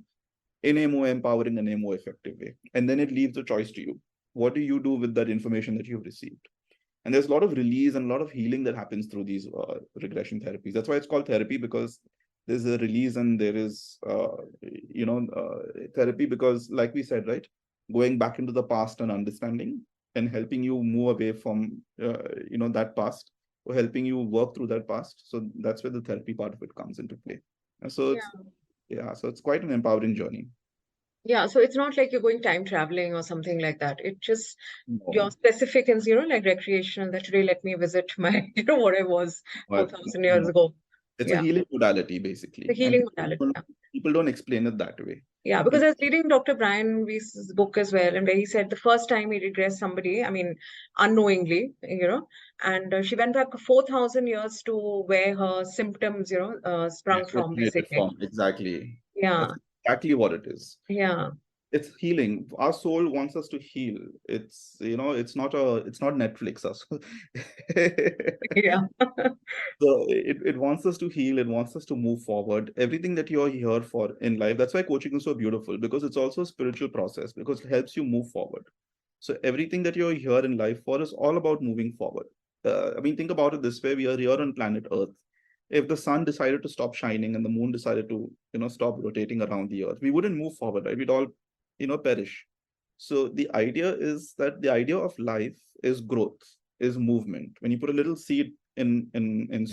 in a more empowering and a more effective way. And then it leaves the choice to you. What do you do with that information that you've received? And there's a lot of release and a lot of healing that happens through these regression therapies. That's why it's called therapy, because there's a release and there is therapy, because like we said, right, going back into the past and understanding and helping you move away from that past, or helping you work through that past. So that's where the therapy part of it comes into play. And so it's quite an empowering journey. Yeah, so it's not like you're going time traveling or something like that. It just your No, specific and like recreational, that today let me visit my, what I was but 4,000 years no, ago. it's a Yeah, healing modality the basically, and healing modality. Yeah. people don't explain it that way. Yeah, because I was reading Dr. Brian Weiss's book as well, and where he said the first time he regressed somebody, I mean, unknowingly, and she went back 4,000 years to where her symptoms, sprung from, Originated basically. from, exactly. Yeah, That's exactly what it is. yeah, It's healing. Our soul wants us to heal. It's not Netflix. yeah, So it wants us to heal. It wants us to move forward. Everything that you're here for in life. That's why coaching is so beautiful, because it's also a spiritual process, because it helps you move forward. So everything that you're here in life for is all about moving forward. I mean, think about it this way: we are here on planet Earth. If the sun decided to stop shining and the moon decided to, stop rotating around the Earth, we wouldn't move forward, right? We'd all, perish. So the idea is that the idea of life is growth, is movement. When you put a little seed in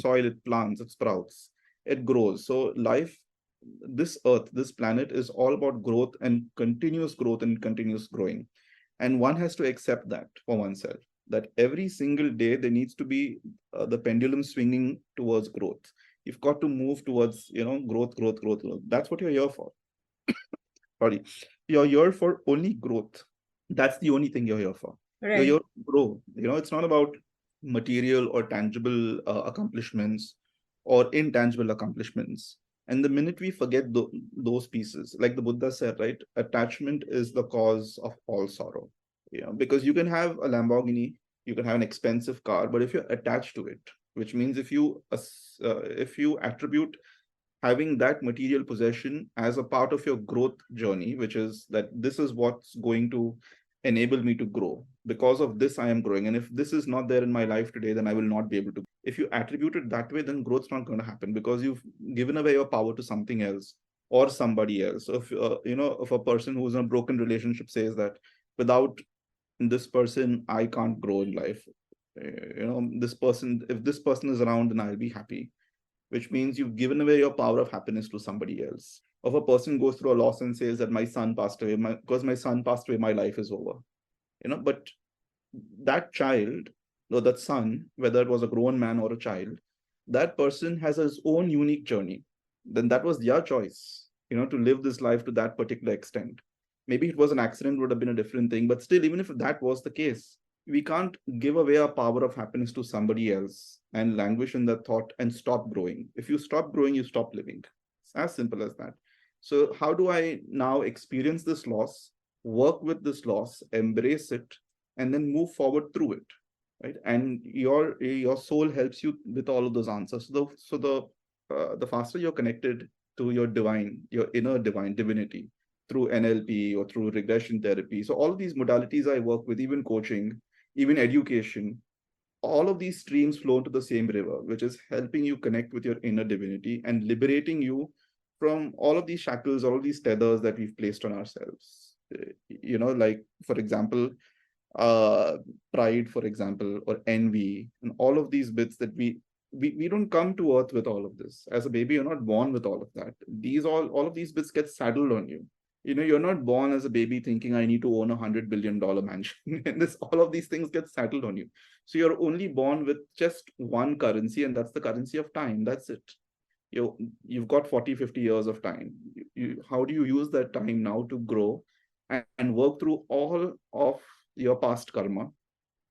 soil, it plants, it sprouts, it grows. So life, this Earth, this planet is all about growth and continuous growing. And one has to accept that for oneself, that every single day there needs to be the pendulum swinging towards growth. You've got to move towards, growth. That's what you're here for. Sorry, you're here for only growth. That's the only thing you're here for. You're right. here to grow. It's not about material or tangible accomplishments or intangible accomplishments. And the minute we forget those pieces, like the Buddha said, right, attachment is the cause of all sorrow. Because you can have a Lamborghini, you can have an expensive car, but if you're attached to it, which means if you attribute having that material possession as a part of your growth journey, which is that this is what's going to enable me to grow. Because of this, I am growing. And if this is not there in my life today, then I will not be able to. If you attribute it that way, then growth's not going to happen, because you've given away your power to something else or somebody else. So if a person who's in a broken relationship says that without this person, I can't grow in life. This person, if this person is around, then I'll be happy, which means you've given away your power of happiness to somebody else. If a person goes through a loss and says that my son passed away, because my son passed away, my life is over. But that child, or that son, whether it was a grown man or a child, that person has his own unique journey. Then that was their choice, to live this life to that particular extent. Maybe it was an accident, would have been a different thing. But still, even if that was the case, we can't give away our power of happiness to somebody else and languish in that thought and stop growing. If you stop growing, you stop living. It's as simple as that. So, how do I now experience this loss, work with this loss, embrace it, and then move forward through it? Right. And your soul helps you with all of those answers. The faster you're connected to your divine, your inner divine divinity, through NLP or through regression therapy. So all of these modalities I work with, even coaching, even education, all of these streams flow into the same river, which is helping you connect with your inner divinity and liberating you from all of these shackles, all of these tethers that we've placed on ourselves. Like, for example, uh pride, for example, or envy, and all of these bits that we don't come to earth with all of this. As a baby, you're not born with all of that. These all of these bits get saddled on you. You're not born as a baby thinking I need to own $100 billion mansion. And this all of these things get saddled on you. So you're only born with just one currency, and that's the currency of time. That's it. You've got 40-50 years of time. How do you use that time now to grow and work through all of your past karma,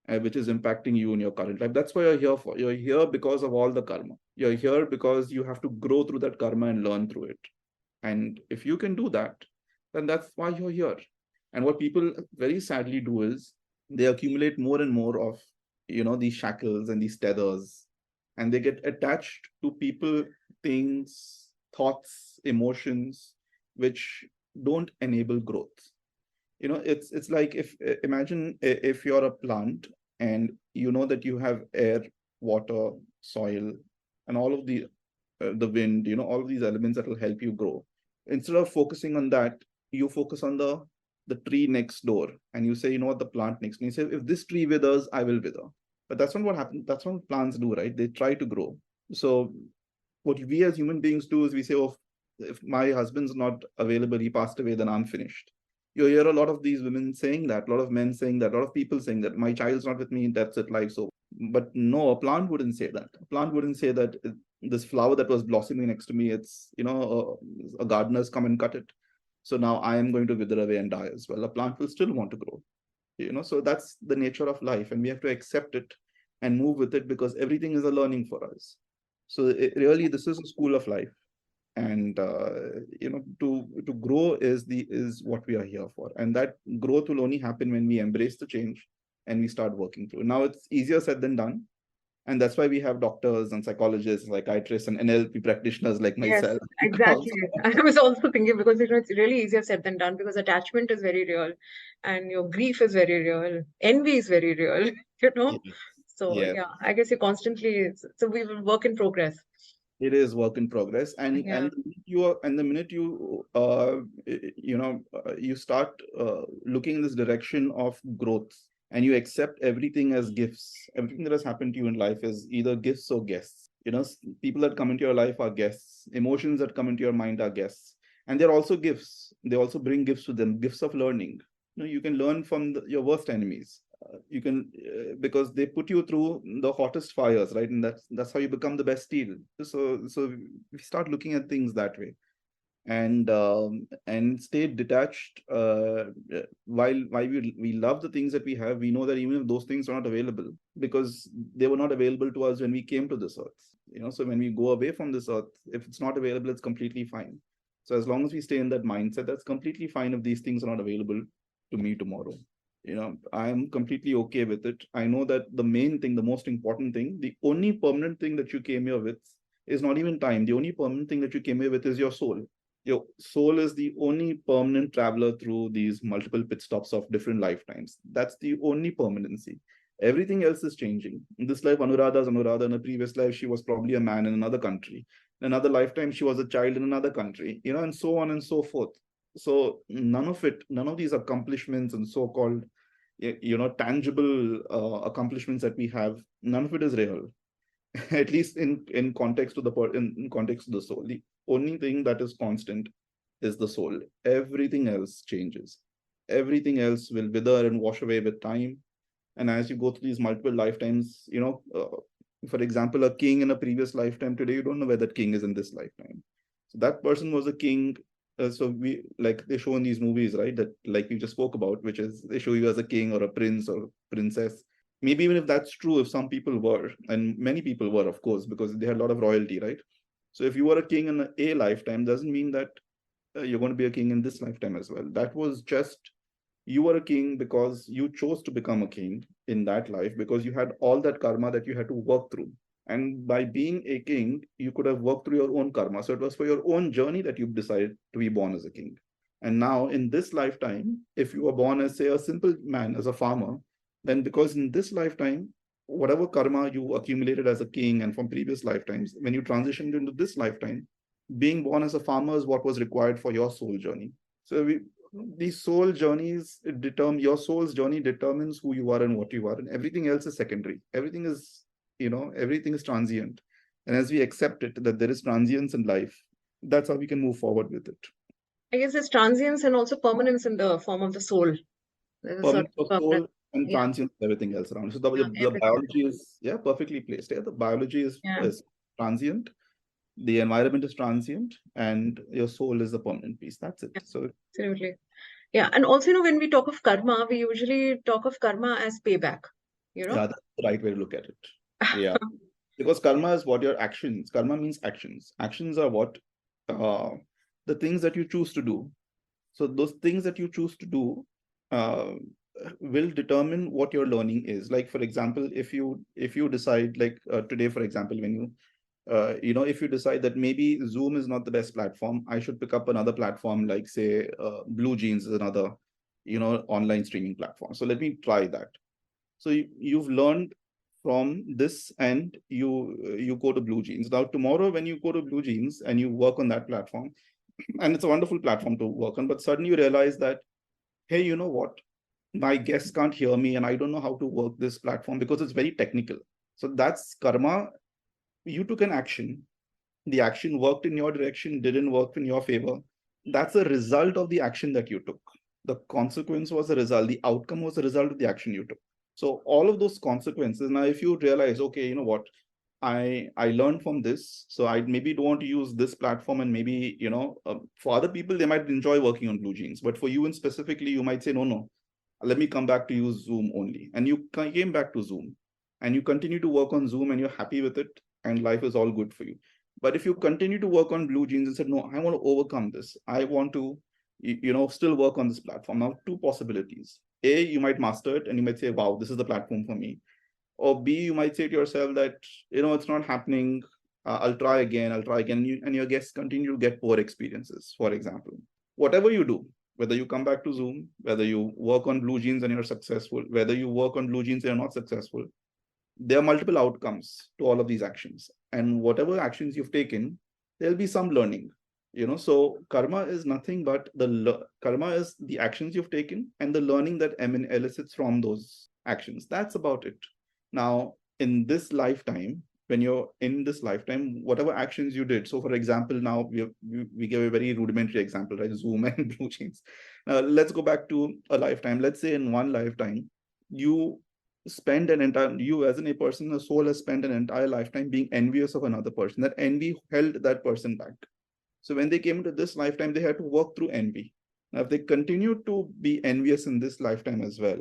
which is impacting you in your current life? That's why you're here for. You're here because of all the karma. You're here because you have to grow through that karma and learn through it. And if you can do that, then that's why you're here. And what people very sadly do is they accumulate more and more of these shackles and these tethers, and they get attached to people, things, thoughts, emotions, which don't enable growth. It's like, if imagine if you're a plant and you know that you have air, water, soil, and all of the wind, all of these elements that will help you grow. Instead of focusing on that, you focus on the tree next door, and you say, the plant next. And you say, if this tree withers, I will wither. But that's not what happens. That's what plants do, right? They try to grow. So what we as human beings do is we say, oh, if my husband's not available, he passed away, then I'm finished. You hear a lot of these women saying that, a lot of men saying that, a lot of people saying that my child's not with me, that's it, life's over. But no, a plant wouldn't say that. A plant wouldn't say that this flower that was blossoming next to me, it's, a gardener's come and cut it. So now I am going to wither away and die as well. A plant will still want to grow. So that's the nature of life, and we have to accept it and move with it, because everything is a learning for us. So really, this is a school of life, and to grow is what we are here for, and that growth will only happen when we embrace the change and we start working through. Now it's easier said than done, and that's why we have doctors and psychologists, psychiatrists, and NLP practitioners like Yes, myself. exactly. I was also thinking, because it's really easier said than done, because attachment is very real and your grief is very real. Envy is very real, Yeah. So Yeah. yeah, I guess you constantly, so we will work in progress. It is work in progress, and Yeah. the minute you you start looking in this direction of growth, and you accept everything as gifts. Everything that has happened to you in life is either gifts or guests. People that come into your life are guests. Emotions that come into your mind are guests, and they're also gifts. They also bring gifts to them, gifts of learning. You can learn from your worst enemies. You can because they put you through the hottest fires, right? And that's how you become the best steel. So we start looking at things that way, and stay detached. While we love the things that we have, we know that even if those things are not available, because they were not available to us when we came to this earth. So when we go away from this earth, if it's not available, it's completely fine. So as long as we stay in that mindset, that's completely fine if these things are not available to me tomorrow. I'm completely okay with it. I know that the main thing, the most important thing, the only permanent thing that you came here with is not even time. The only permanent thing that you came here with is your soul. Your soul is the only permanent traveler through these multiple pit stops of different lifetimes. That's the only permanency. Everything else is changing. In this life, Anuradha is Anuradha. In a previous life, she was probably a man in another country. In another lifetime, she was a child in another country, and so on and so forth. So none of these accomplishments and so-called tangible accomplishments that we have, none of it is real. At least in context to in context of the soul. The only thing that is constant is the soul. Everything else changes. Everything else will wither and wash away with time. And as you go through these multiple lifetimes, for example, a king in a previous lifetime, today you don't know where that king is in this lifetime. So that person was a king So we like they show in these movies, right? That like we just spoke about, which is they show you as a king or a prince or princess. Maybe even if that's true, if some people were, and many people were, of course, because they had a lot of royalty, right? So if you were a king in a lifetime, doesn't mean that you're going to be a king in this lifetime as well. That was just you were a king because you chose to become a king in that life because you had all that karma that you had to work through. And by being a king, you could have worked through your own karma. So it was for your own journey that you decided to be born as a king. And now in this lifetime, if you were born as, say, a simple man, as a farmer, then because in this lifetime, whatever karma you accumulated as a king and from previous lifetimes, when you transitioned into this lifetime, being born as a farmer is what was required for your soul journey. So these soul journeys determine your soul's journey determines who you are and what you are, and everything else is secondary. Everything is, everything is transient. And as we accept it that there is transience in life, that's how we can move forward with it. I guess there's transience and also permanence in the form of the soul. There's a Permanence certain of permanence. soul and Yeah, transience, everything else around. So the everything. biology is perfectly placed. Yeah, the biology Yeah, is transient, the environment is transient, and your soul is the permanent piece. That's it. So absolutely. Yeah, and also, when we talk of karma, we usually talk of karma as payback, you know? yeah, that's the right way to look at it. Yeah. Because karma is what your actions. Karma means actions. Actions are what uh, the things that you choose to do. So those things that you choose to do uh, will determine what your learning is. Like for example, if you decide like today, for example, when you if you decide that maybe Zoom is not the best platform, I should pick up another platform like say BlueJeans is another online streaming platform. So let me try that. So you've learned from this and you go to BlueJeans. Now tomorrow when you go to BlueJeans and you work on that platform, and it's a wonderful platform to work on, but suddenly you realize that, hey, you know what? My guests can't hear me and I don't know how to work this platform because it's very technical. So that's karma. You took an action. The action worked in your direction, didn't work in your favor. That's a result of the action that you took. The consequence was a result. The outcome was a result of the action you took. So all of those consequences. Now, if you realize, okay, you know what, I learned from this, so I maybe don't want to use this platform, and maybe for other people they might enjoy working on BlueJeans, but for you in specifically, you might say no, let me come back to use Zoom only, and you came back to Zoom, and you continue to work on Zoom, and you're happy with it, and life is all good for you. But if you continue to work on BlueJeans and said, no, I want to overcome this, I want to still work on this platform. Now, two possibilities: A, you might master it and you might say, wow, this is the platform for me. Or B, you might say to yourself that it's not happening, I'll try again, and your guests continue to get poor experiences. For example, whatever you do, whether you come back to Zoom, whether you work on BlueJeans and you're successful, whether you work on BlueJeans and you're not successful, there are multiple outcomes to all of these actions, and whatever actions you've taken, there'll be some learning. So karma is nothing but karma is the actions you've taken and the learning that elicits from those actions. That's about it. Now, in this lifetime, when you're in this lifetime, whatever actions you did. So, for example, now we give a very rudimentary example, right? Zoom and BlueJeans. Now, let's go back to a lifetime. Let's say in one lifetime, you you as a person, a soul has spent an entire lifetime being envious of another person. That envy held that person back. So when they came into this lifetime, they had to work through envy. Now, if they continue to be envious in this lifetime as well,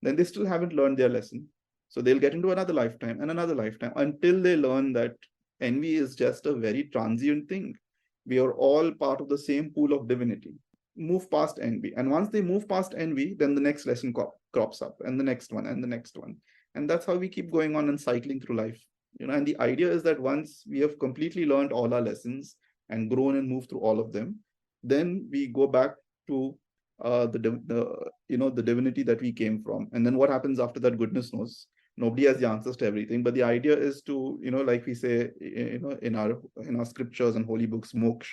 then they still haven't learned their lesson. So they'll get into another lifetime and another lifetime until they learn that envy is just a very transient thing. We are all part of the same pool of divinity. Move past envy. And once they move past envy, then the next lesson crops up, and the next one, and the next one. And that's how we keep going on and cycling through life. And the idea is that once we have completely learned all our lessons and grown and moved through all of them, then we go back to the divinity that we came from. And then what happens after that, goodness knows. Nobody has the answers to everything, but the idea is to like we say in our scriptures and holy books, moksha,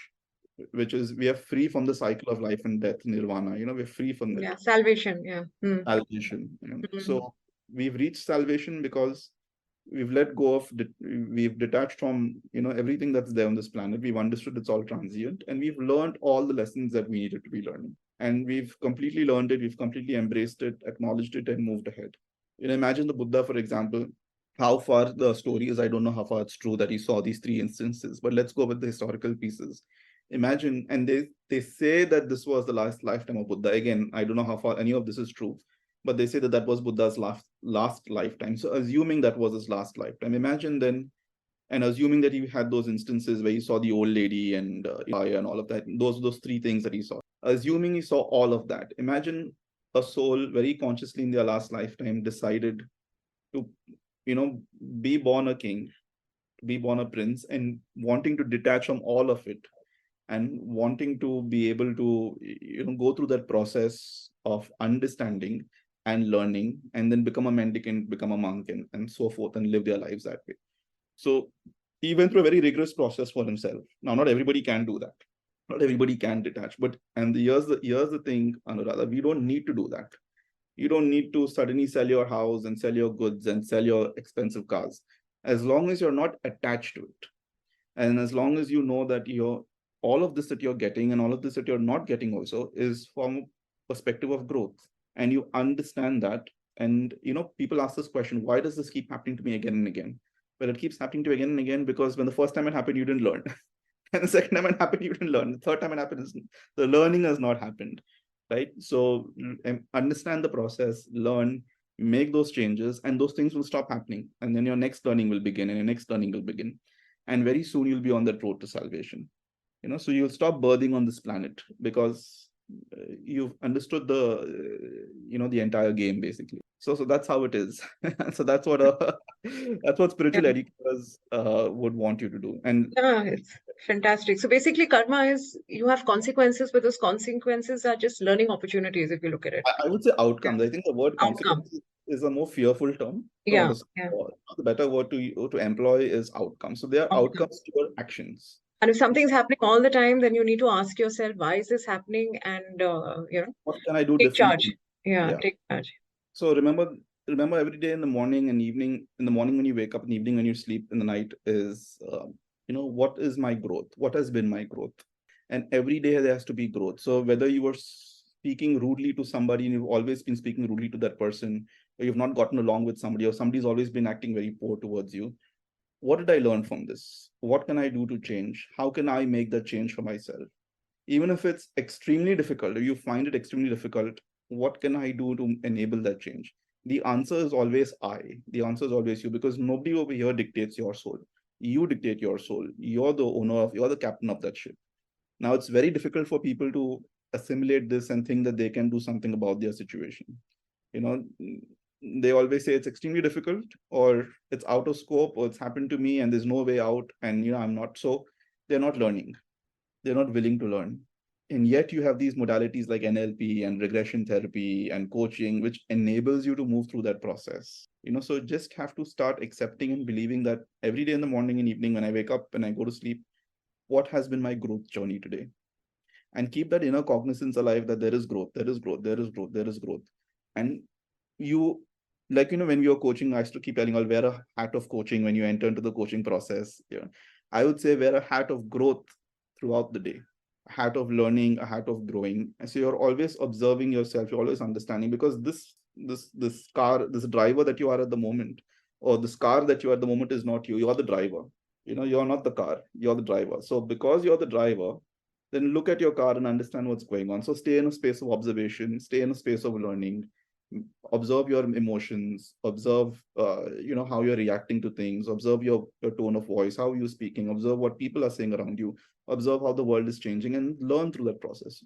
which is we are free from the cycle of life and death, nirvana. We're free from that. Yeah, salvation. Yeah. Salvation. So we've reached salvation because we've let go of we've detached from everything that's there on this planet. We've understood it's all transient, and we've learned all the lessons that we needed to be learning, and we've completely learned it. We've completely embraced it, acknowledged it, and moved ahead. Imagine the Buddha, for example. How far the story is, I don't know how far it's true that he saw these three instances, but let's go with the historical pieces. Imagine, and they say that this was the last lifetime of Buddha. Again, I don't know how far any of this is true, but they say that that was Buddha's last lifetime. So assuming that was his last lifetime, imagine then, and assuming that he had those instances where he saw the old lady and and all of that, those three things that he saw. Assuming he saw all of that, imagine a soul very consciously in their last lifetime decided to, be born a king, be born a prince, and wanting to detach from all of it, and wanting to be able to, go through that process of understanding and learning, and then become a mendicant, become a monk, and so forth, and live their lives that way. So he went through a very rigorous process for himself. Now, not everybody can do that. Not everybody can detach. But and here's the thing, Anuradha, we don't need to do that. You don't need to suddenly sell your house and sell your goods and sell your expensive cars. As long as you're not attached to it, and as long as you know that you're all of this that you're getting and all of this that you're not getting also is from a perspective of growth, and you understand that. And people ask this question, why does this keep happening to me again and again? Well, it keeps happening to you again and again because when the first time it happened, you didn't learn. And the second time it happened, you didn't learn. The third time it happened, the learning has not happened, right? So understand the process, learn, make those changes, and those things will stop happening. And then your next learning will begin, and your next learning will begin. And very soon you'll be on that road to salvation. So you'll stop birthing on this planet because you've understood the entire game basically. So that's how it is. So that's what spiritual Yeah. educators would want you to do. And Yeah, it's fantastic. So basically, karma is you have consequences, but those consequences are just learning opportunities if you look at it. I would say Yeah. outcomes. I think the word Outcome. consequences is a more fearful term. Yeah, yeah. The better word to employ is outcomes. So they are Outcome. outcomes to your actions. And if something's happening all the time, then you need to ask yourself, why is this happening? And What can I do take differently? charge. Yeah, Yeah. take charge. So remember every day in the morning and evening, in the morning when you wake up, in the evening when you sleep, in the night is, what is my growth? What has been my growth? And every day there has to be growth. So whether you were speaking rudely to somebody and you've always been speaking rudely to that person, or you've not gotten along with somebody, or somebody's always been acting very poor towards you, what did I learn from this? What can I do to change? How can I make that change for myself? Even if it's extremely difficult, or you find it extremely difficult, what can I do to enable that change? The answer is always the answer is always you, because nobody over here dictates your soul. You dictate your soul. You're the captain of that ship. Now it's very difficult for people to assimilate this and think that they can do something about their situation. you know they always say it's extremely difficult, or it's out of scope, or it's happened to me and there's no way out, and I'm not. So they're not learning, they're not willing to learn. And yet you have these modalities like NLP and regression therapy and coaching, which enables you to move through that process. So just have to start accepting and believing that every day in the morning and evening, when I wake up and I go to sleep, what has been my growth journey today? And keep that inner cognizance alive, that there is growth, there is growth, there is growth, there is growth. And you, like, when we were coaching, I used to keep telling, I'll wear a hat of coaching when you enter into the coaching process. I would say wear a hat of growth throughout the day, a hat of learning, a hat of growing. And so you're always observing yourself, you're always understanding, because this driver that you are at the moment, or this car that you are at the moment, is not you. You're the driver. You're not the car, you're the driver. So because you're the driver, then look at your car and understand what's going on. So stay in a space of observation, stay in a space of learning, observe your emotions, observe how you're reacting to things, observe your tone of voice, how you're speaking, observe what people are saying around you, observe how the world is changing, and learn through that process.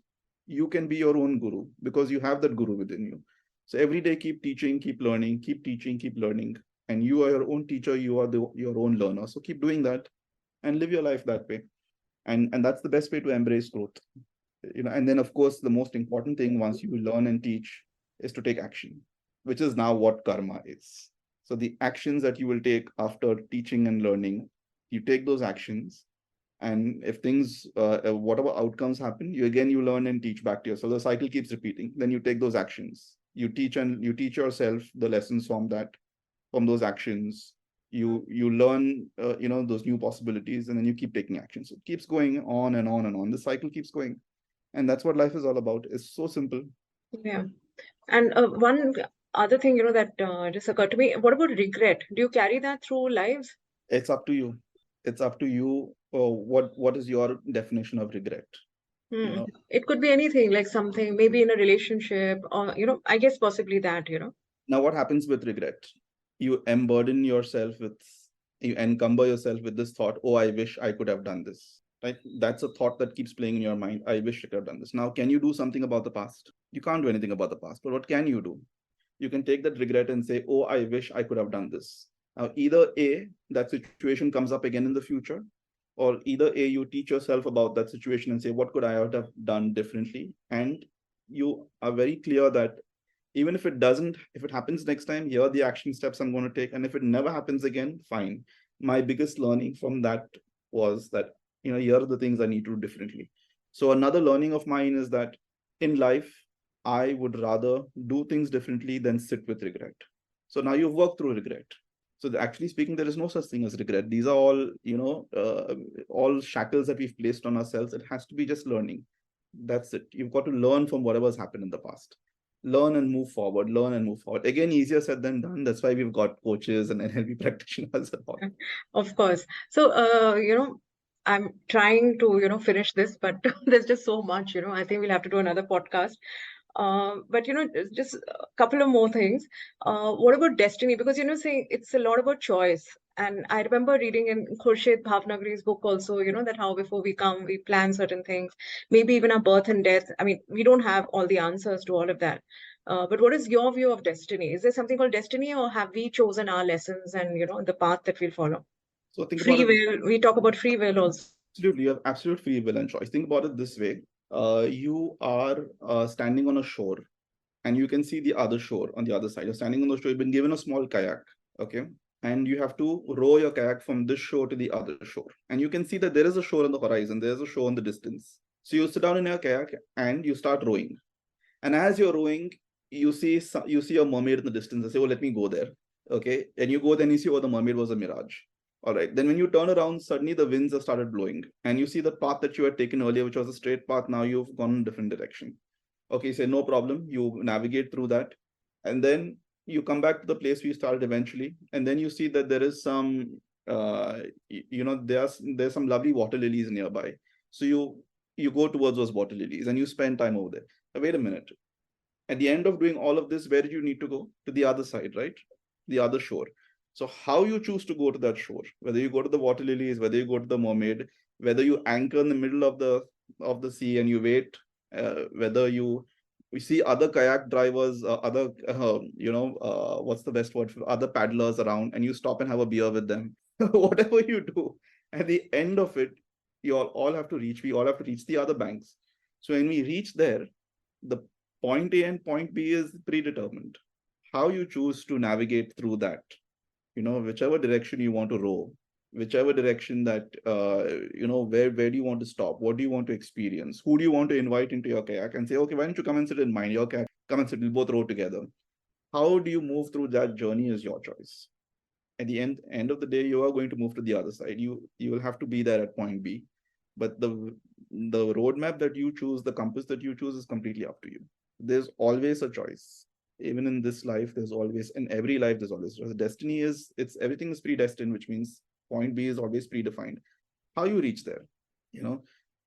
You can be your own guru because you have that guru within you. So every day keep teaching, keep learning, keep teaching, keep learning. And you are your own teacher, you are your own learner. So keep doing that and live your life that way. And that's the best way to embrace growth. And then of course the most important thing, once you learn and teach, is to take action, which is now what karma is. So the actions that you will take after teaching and learning, you take those actions, and if things whatever outcomes happen, you learn and teach back to yourself. The cycle keeps repeating. Then you take those actions, you teach yourself the lessons from those actions. You learn those new possibilities, and then you keep taking action. So it keeps going on and on and on. The cycle keeps going, and that's what life is all about. It's so simple. Yeah. And one other thing, that just occurred to me, what about regret? Do you carry that through lives? It's up to you. it's up to you. What is your definition of regret? You know, It could be anything, like something maybe in a relationship, or I guess possibly that. now what happens with regret? You emburden yourself with, you encumber yourself with this thought, oh, I wish I could have done this. Right? That's a thought that keeps playing in your mind. I wish I could have done this. Now, can you do something about the past? You can't do anything about the past, but what can you do? You can take that regret and say, oh, I wish I could have done this. Now, either A, that situation comes up again in the future, or either A, you teach yourself about that situation and say, what could I have done differently? And you are very clear that even if it happens next time, here are the action steps I'm going to take. And if it never happens again, fine. My biggest learning from that was that, here are the things I need to do differently. So another learning of mine is that in life, I would rather do things differently than sit with regret. So now you've worked through regret. So actually speaking, there is no such thing as regret. These are all shackles that we've placed on ourselves. It has to be just learning. That's it. You've got to learn from whatever's happened in the past. Learn and move forward. Learn and move forward. Again, easier said than done. That's why we've got coaches and NLP practitioners and all. Of course. So, I'm trying to finish this, but there's just so much. I think we'll have to do another podcast. But just a couple of more things. What about destiny? Because saying it's a lot about choice. And I remember reading in Khurshid Bhavnagari's book also, that how before we come, we plan certain things, maybe even our birth and death. I mean, we don't have all the answers to all of that. But what is your view of destiny? Is there something called destiny, or have we chosen our lessons and the path that we'll follow? So think about Free it. will. We talk about free will also. Absolutely, you have absolute free will and choice. Think about it this way. You are standing on a shore and you can see the other shore on the other side. You're standing on the shore, you've been given a small kayak, okay? And you have to row your kayak from this shore to the other shore. And you can see that there is a shore on the horizon, there's a shore in the distance. So you sit down in your kayak and you start rowing. And as you're rowing, you see a mermaid in the distance and say, oh, let me go there. Okay. And you go, then you see, oh, the mermaid was a mirage. All right. Then when you turn around, suddenly the winds have started blowing. And you see the path that you had taken earlier, which was a straight path. Now you've gone in a different direction. Okay, say no problem. You navigate through that. And then you come back to the place we started eventually. And then you see that there is some there's some lovely water lilies nearby. So you go towards those water lilies and you spend time over there. Now, wait a minute. At the end of doing all of this, where did you need to go? To the other side, right? The other shore. So how you choose to go to that shore, whether you go to the water lilies, whether you go to the mermaid, whether you anchor in the middle of the sea and you wait, whether we see other kayak drivers, other what's the best word for other paddlers around, and you stop and have a beer with them. Whatever you do, at the end of it, we all have to reach the other banks. So when we reach there, the point A and point B is predetermined. How you choose to navigate through that, whichever direction you want to row, whichever direction that where do you want to stop, what do you want to experience, who do you want to invite into your kayak and say, okay, why don't you come and sit in mine, your kayak, come and sit, we'll both row together. How do you move through that journey is your choice. At the end of the day, you are going to move to the other side. You will have to be there at point B, but the roadmap that you choose, the compass that you choose, is completely up to you. There's always a choice. Even in this life, there's always, in every life, there's always choice. Destiny is, everything is predestined, which means point B is always predefined. How you reach there,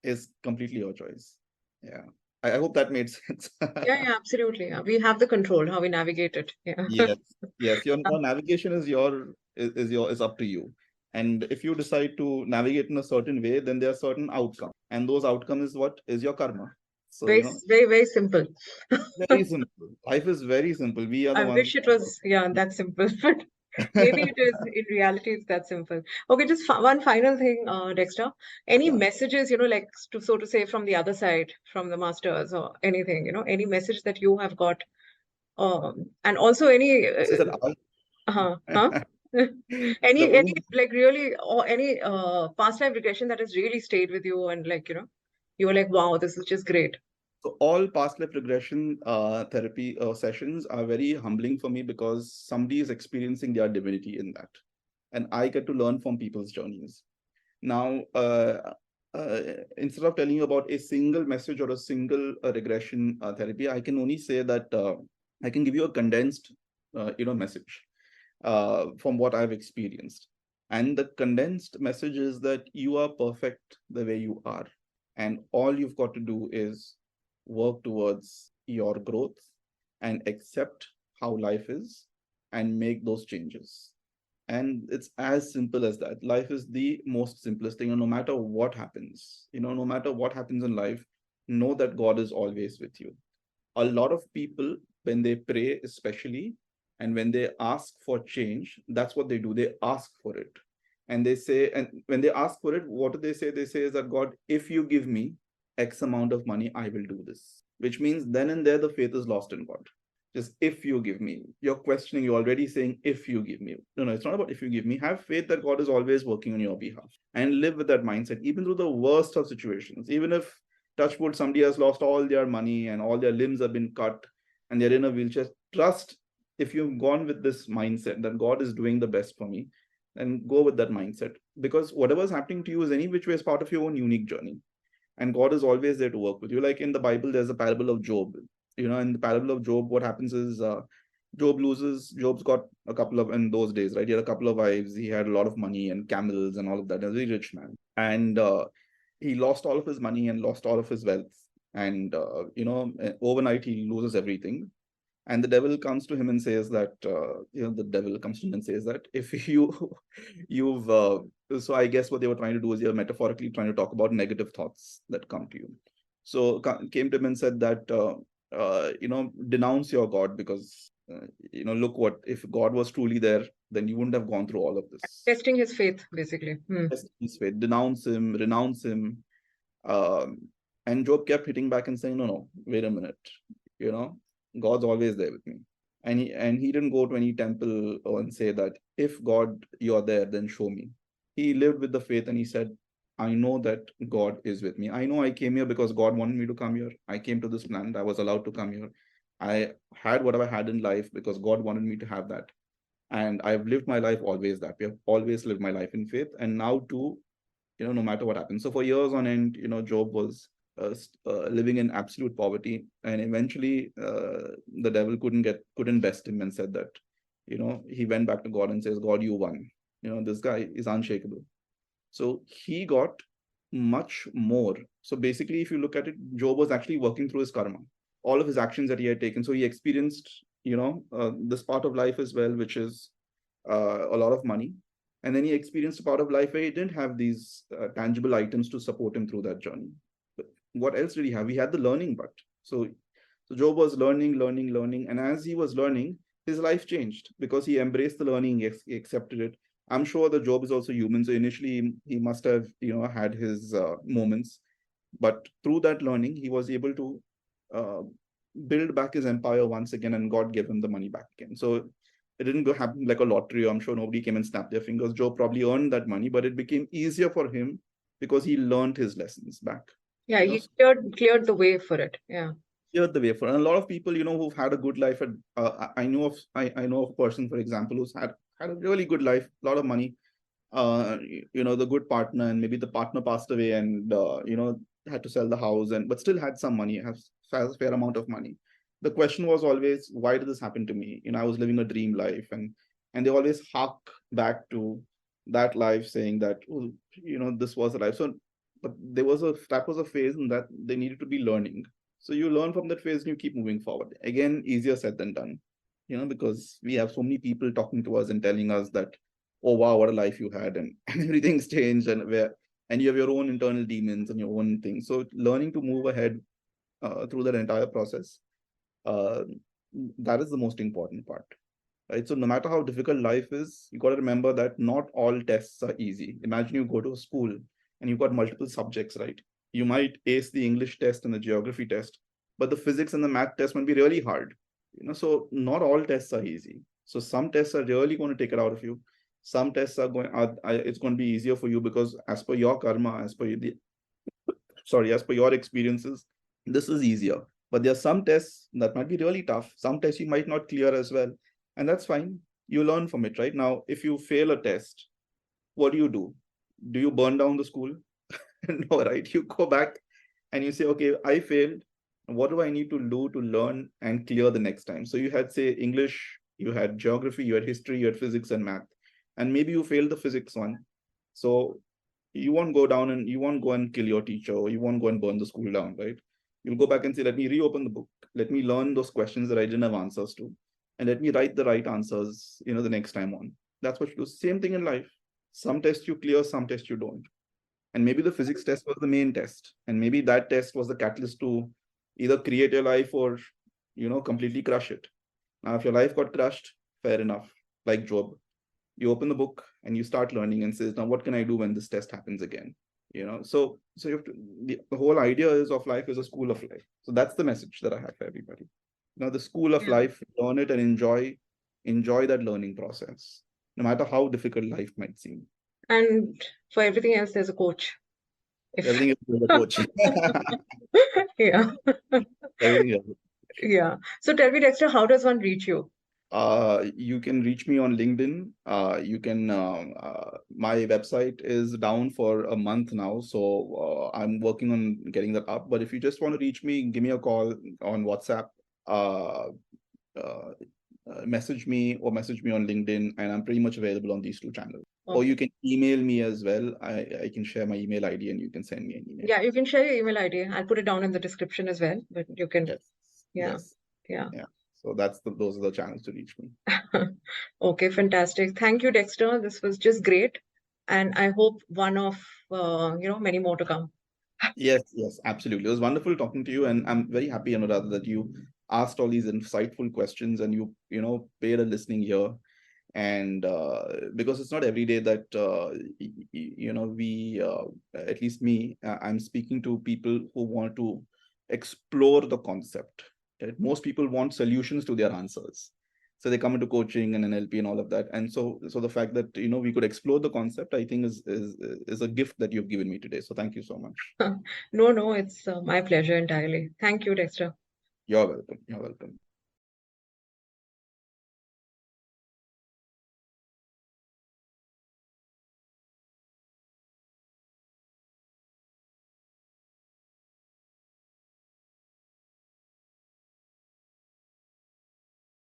is completely your choice. Yeah. I hope that made sense. Yeah, absolutely. Yeah. We have the control how we navigate it. Yeah. Yes. Your navigation is up to you. And if you decide to navigate in a certain way, then there are certain outcomes. And those outcomes is what is your karma. So, Very, very, very simple. very simple. Life is very simple. We are the I ones. wish it was, that simple, but maybe it is. In reality, it's that simple. Okay, just one final thing, Dexter. Any Yeah. messages, like so to say, from the other side, from the masters or anything, any message that you have got, and also any, So that huh? Any like really, or any past life regression that has really stayed with you, and like you were like, wow, this is just great. So all past life regression therapy sessions are very humbling for me because somebody is experiencing their divinity in that, and I get to learn from people's journeys. Now, instead of telling you about a single message or a single regression therapy, I can only say that I can give you a condensed, message from what I've experienced. And the condensed message is that you are perfect the way you are. And all you've got to do is work towards your growth and accept how life is and make those changes. And it's as simple as that. Life is the most simplest thing. And no matter what happens, no matter what happens in life, know that God is always with you. A lot of people, when they pray, especially, and when they ask for change, that's what they do. They ask for it. And they say, and when they ask for it, what do they say? They say is that, God, if you give me X amount of money, I will do this. Which means then and there the faith is lost in God. Just if you give me, you're questioning, you're already saying, if you give me. No, it's not about if you give me. Have faith that God is always working on your behalf and live with that mindset, even through the worst of situations. Even if, touch wood, somebody has lost all their money and all their limbs have been cut and they're in a wheelchair, trust, if you've gone with this mindset that God is doing the best for me, then go with that mindset, because whatever's happening to you is any which way is part of your own unique journey. And God is always there to work with you. Like in the Bible, there's a parable of Job. In the parable of Job, what happens is Job's got a couple of, in those days, right? He had a couple of wives, he had a lot of money and camels and all of that. He was a very rich man. And he lost all of his money and lost all of his wealth. And, overnight he loses everything. And the devil comes to him and says that, the devil comes to him and says that if you've, so I guess what they were trying to do is you're metaphorically trying to talk about negative thoughts that come to you. So came to him and said that, denounce your God, because, look what, if God was truly there, then you wouldn't have gone through all of this. Testing his faith, basically. Test his faith, denounce him, renounce him. And Job kept hitting back and saying, no, wait a minute, God's always there with me. And he didn't go to any temple and say that, if God, you're there, then show me. He lived with the faith and he said, I know that God is with me. I know I came here because God wanted me to come here. I came to this land. I was allowed to come here. I had whatever I had in life because God wanted me to have that. And I've lived my life always that way. I've always lived my life in faith. And now too, no matter what happens. So for years on end, Job was living in absolute poverty, and eventually the devil couldn't best him and said that, he went back to God and says, God, you won. This guy is unshakable. So he got much more. So basically, if you look at it, Job was actually working through his karma, all of his actions that he had taken. So he experienced, this part of life as well, which is a lot of money. And then he experienced a part of life where he didn't have these tangible items to support him through that journey. But what else did he have? He had the learning part. So Job was learning. And as he was learning, his life changed because he embraced the learning, he accepted it. I'm sure that Job is also human. So initially he must have, had his moments. But through that learning, he was able to build back his empire once again, and God gave him the money back again. So it didn't go happen like a lottery. I'm sure nobody came and snapped their fingers. Job probably earned that money, but it became easier for him because he learned his lessons back. Yeah, he cleared the way for it. Yeah. Cleared the way for it. And a lot of people, who've had a good life. I know of a person, for example, who's had a really good life, a lot of money, the good partner, and maybe the partner passed away and, had to sell the house, but still had some money, has a fair amount of money. The question was always, why did this happen to me? I was living a dream life, and they always hark back to that life, saying that, oh, this was a life. So, but that was a phase in that they needed to be learning. So you learn from that phase and you keep moving forward. Again, easier said than done, because we have so many people talking to us and telling us that, oh wow, what a life you had, and everything's changed, and you have your own internal demons and your own things. So learning to move ahead through that entire process, that is the most important part, right? So no matter how difficult life is, you got to remember that not all tests are easy. Imagine you go to a school and you've got multiple subjects, right? You might ace the English test and the geography test, but the physics and the math test might be really hard. So not all tests are easy. So some tests are really going to take it out of you. Some tests it's going to be easier for you because as per your karma, as per your experiences, this is easier. But there are some tests that might be really tough. Some tests you might not clear as well. And that's fine. You learn from it, right? Now, if you fail a test, what do? Do you burn down the school? No, right? You go back and you say, okay, I failed. What do I need to do to learn and clear the next time? So you had, say, English, you had geography, you had history, you had physics and math. and maybe you failed the physics one. So you won't go down and you won't go and kill your teacher, or you won't go and burn the school down, right? You'll go back and say, let me reopen the book. Let me learn those questions that I didn't have answers to. And let me write the right answers, the next time on. That's what you do. Same thing in life. Some tests you clear, some tests you don't. And maybe the physics test was the main test. And maybe that test was the catalyst to either create your life or, completely crush it. Now, if your life got crushed, fair enough. Like Job, you open the book and you start learning and says, now what can I do when this test happens again? So you have to, the whole idea is of life is a school of life. So that's the message that I have for everybody. The school of life, learn it and enjoy that learning process, no matter how difficult life might seem. And for everything else, there's a coach. Everything is with a coach. Yeah. Everything else. Yeah. So tell me, Dexter, how does one reach you? You can reach me on LinkedIn. My website is down for a month now, so I'm working on getting that up. But if you just want to reach me, give me a call on WhatsApp, message me on LinkedIn, and I'm pretty much available on these two channels. Or you can email me as well. I can share my email ID and you can send me an email. Yeah, you can share your email ID. I'll put it down in the description as well, but you can. Yes. Yeah. So those are the channels to reach me. Okay, fantastic. Thank you, Dexter. This was just great. And I hope one of, many more to come. Yes, absolutely. It was wonderful talking to you. And I'm very happy, Anuradha, that you asked all these insightful questions and you paid a listening ear. And because it's not every day that, we, at least me, I'm speaking to people who want to explore the concept. Right? Most people want solutions to their answers. So they come into coaching and NLP and all of that. And so the fact that, we could explore the concept, I think is a gift that you've given me today. So thank you so much. No, it's my pleasure entirely. Thank you, Dexter. You're welcome.